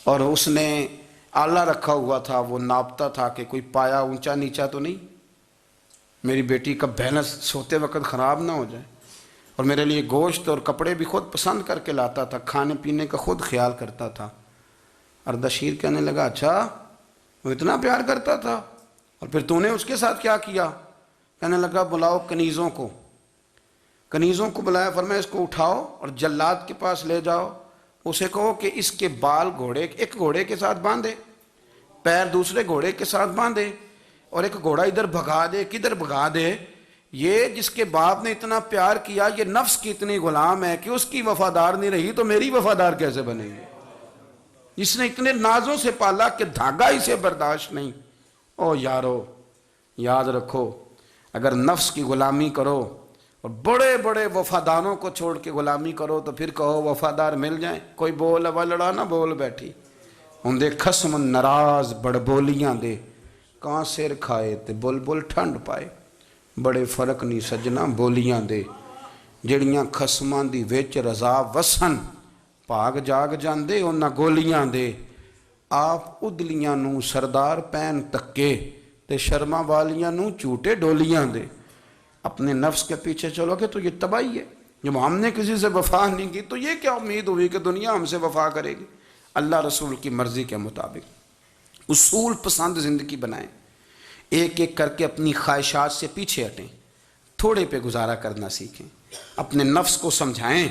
اور اس نے آلہ رکھا ہوا تھا، وہ ناپتا تھا کہ کوئی پایا اونچا نیچا تو نہیں، میری بیٹی کا بیلنس سوتے وقت خراب نہ ہو جائے، اور میرے لیے گوشت اور کپڑے بھی خود پسند کر کے لاتا تھا، کھانے پینے کا خود خیال کرتا تھا۔ اردشیر کہنے لگا اچھا وہ اتنا پیار کرتا تھا، اور پھر تو نے اس کے ساتھ کیا کیا؟ کہنے لگا بلاؤ کنیزوں کو۔ کنیزوں کو بلایا، فرمایا اس کو اٹھاؤ اور جلاد کے پاس لے جاؤ، اسے کہو کہ اس کے بال ایک گھوڑے کے ساتھ باندھے، پیر دوسرے گھوڑے کے ساتھ باندھے، اور ایک گھوڑا ادھر بھگا دے کدھر بھگا دے۔ یہ جس کے باپ نے اتنا پیار کیا، یہ نفس کی اتنی غلام ہے کہ اس کی وفادار نہیں رہی تو میری وفادار کیسے بنے گی؟ جس نے اتنے نازوں سے پالا کہ دھاگا اسے برداشت نہیں۔ او یارو، یاد رکھو، اگر نفس کی غلامی کرو اور بڑے بڑے وفاداروں کو چھوڑ کے غلامی کرو تو پھر کہو وفادار مل جائیں، کوئی بول ہوا لڑا نہ بول بیٹھی ہوں دے خسم ناراض بڑ بولیاں دے، کہاں سر کھائے تے بل بل ٹھنڈ پائے، بڑے فرق نہیں سجنا بولیاں دے، جڑیاں خسماں دی وچ رضا وسن، پاگ جاگ جاندے انہاں گولیاں دے، آپ ادلیاں نو سردار پین تکے تے شرما والیاں نو چوٹے ڈولیاں دے۔ اپنے نفس کے پیچھے چلو گے تو یہ تباہی ہے۔ جب ہم نے کسی سے وفا نہیں کی تو یہ کیا امید ہوئی کہ دنیا ہم سے وفا کرے گی؟ اللہ رسول کی مرضی کے مطابق اصول پسند زندگی بنائیں، ایک ایک کر کے اپنی خواہشات سے پیچھے ہٹیں، تھوڑے پہ گزارا کرنا سیکھیں، اپنے نفس کو سمجھائیں۔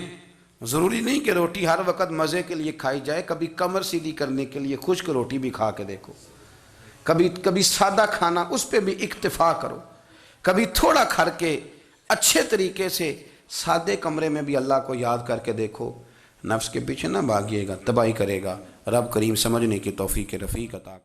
ضروری نہیں کہ روٹی ہر وقت مزے کے لیے کھائی جائے، کبھی کمر سیدھی کرنے کے لیے خشک روٹی بھی کھا کے دیکھو، کبھی سادہ کھانا اس پہ بھی اکتفا کرو، کبھی تھوڑا کھر کے اچھے طریقے سے سادے کمرے میں بھی اللہ کو یاد کر کے دیکھو۔ نفس کے پیچھے نہ بھاگیے گا، تباہی کرے گا۔ رب کریم سمجھنے کی توفیق رفیق عطا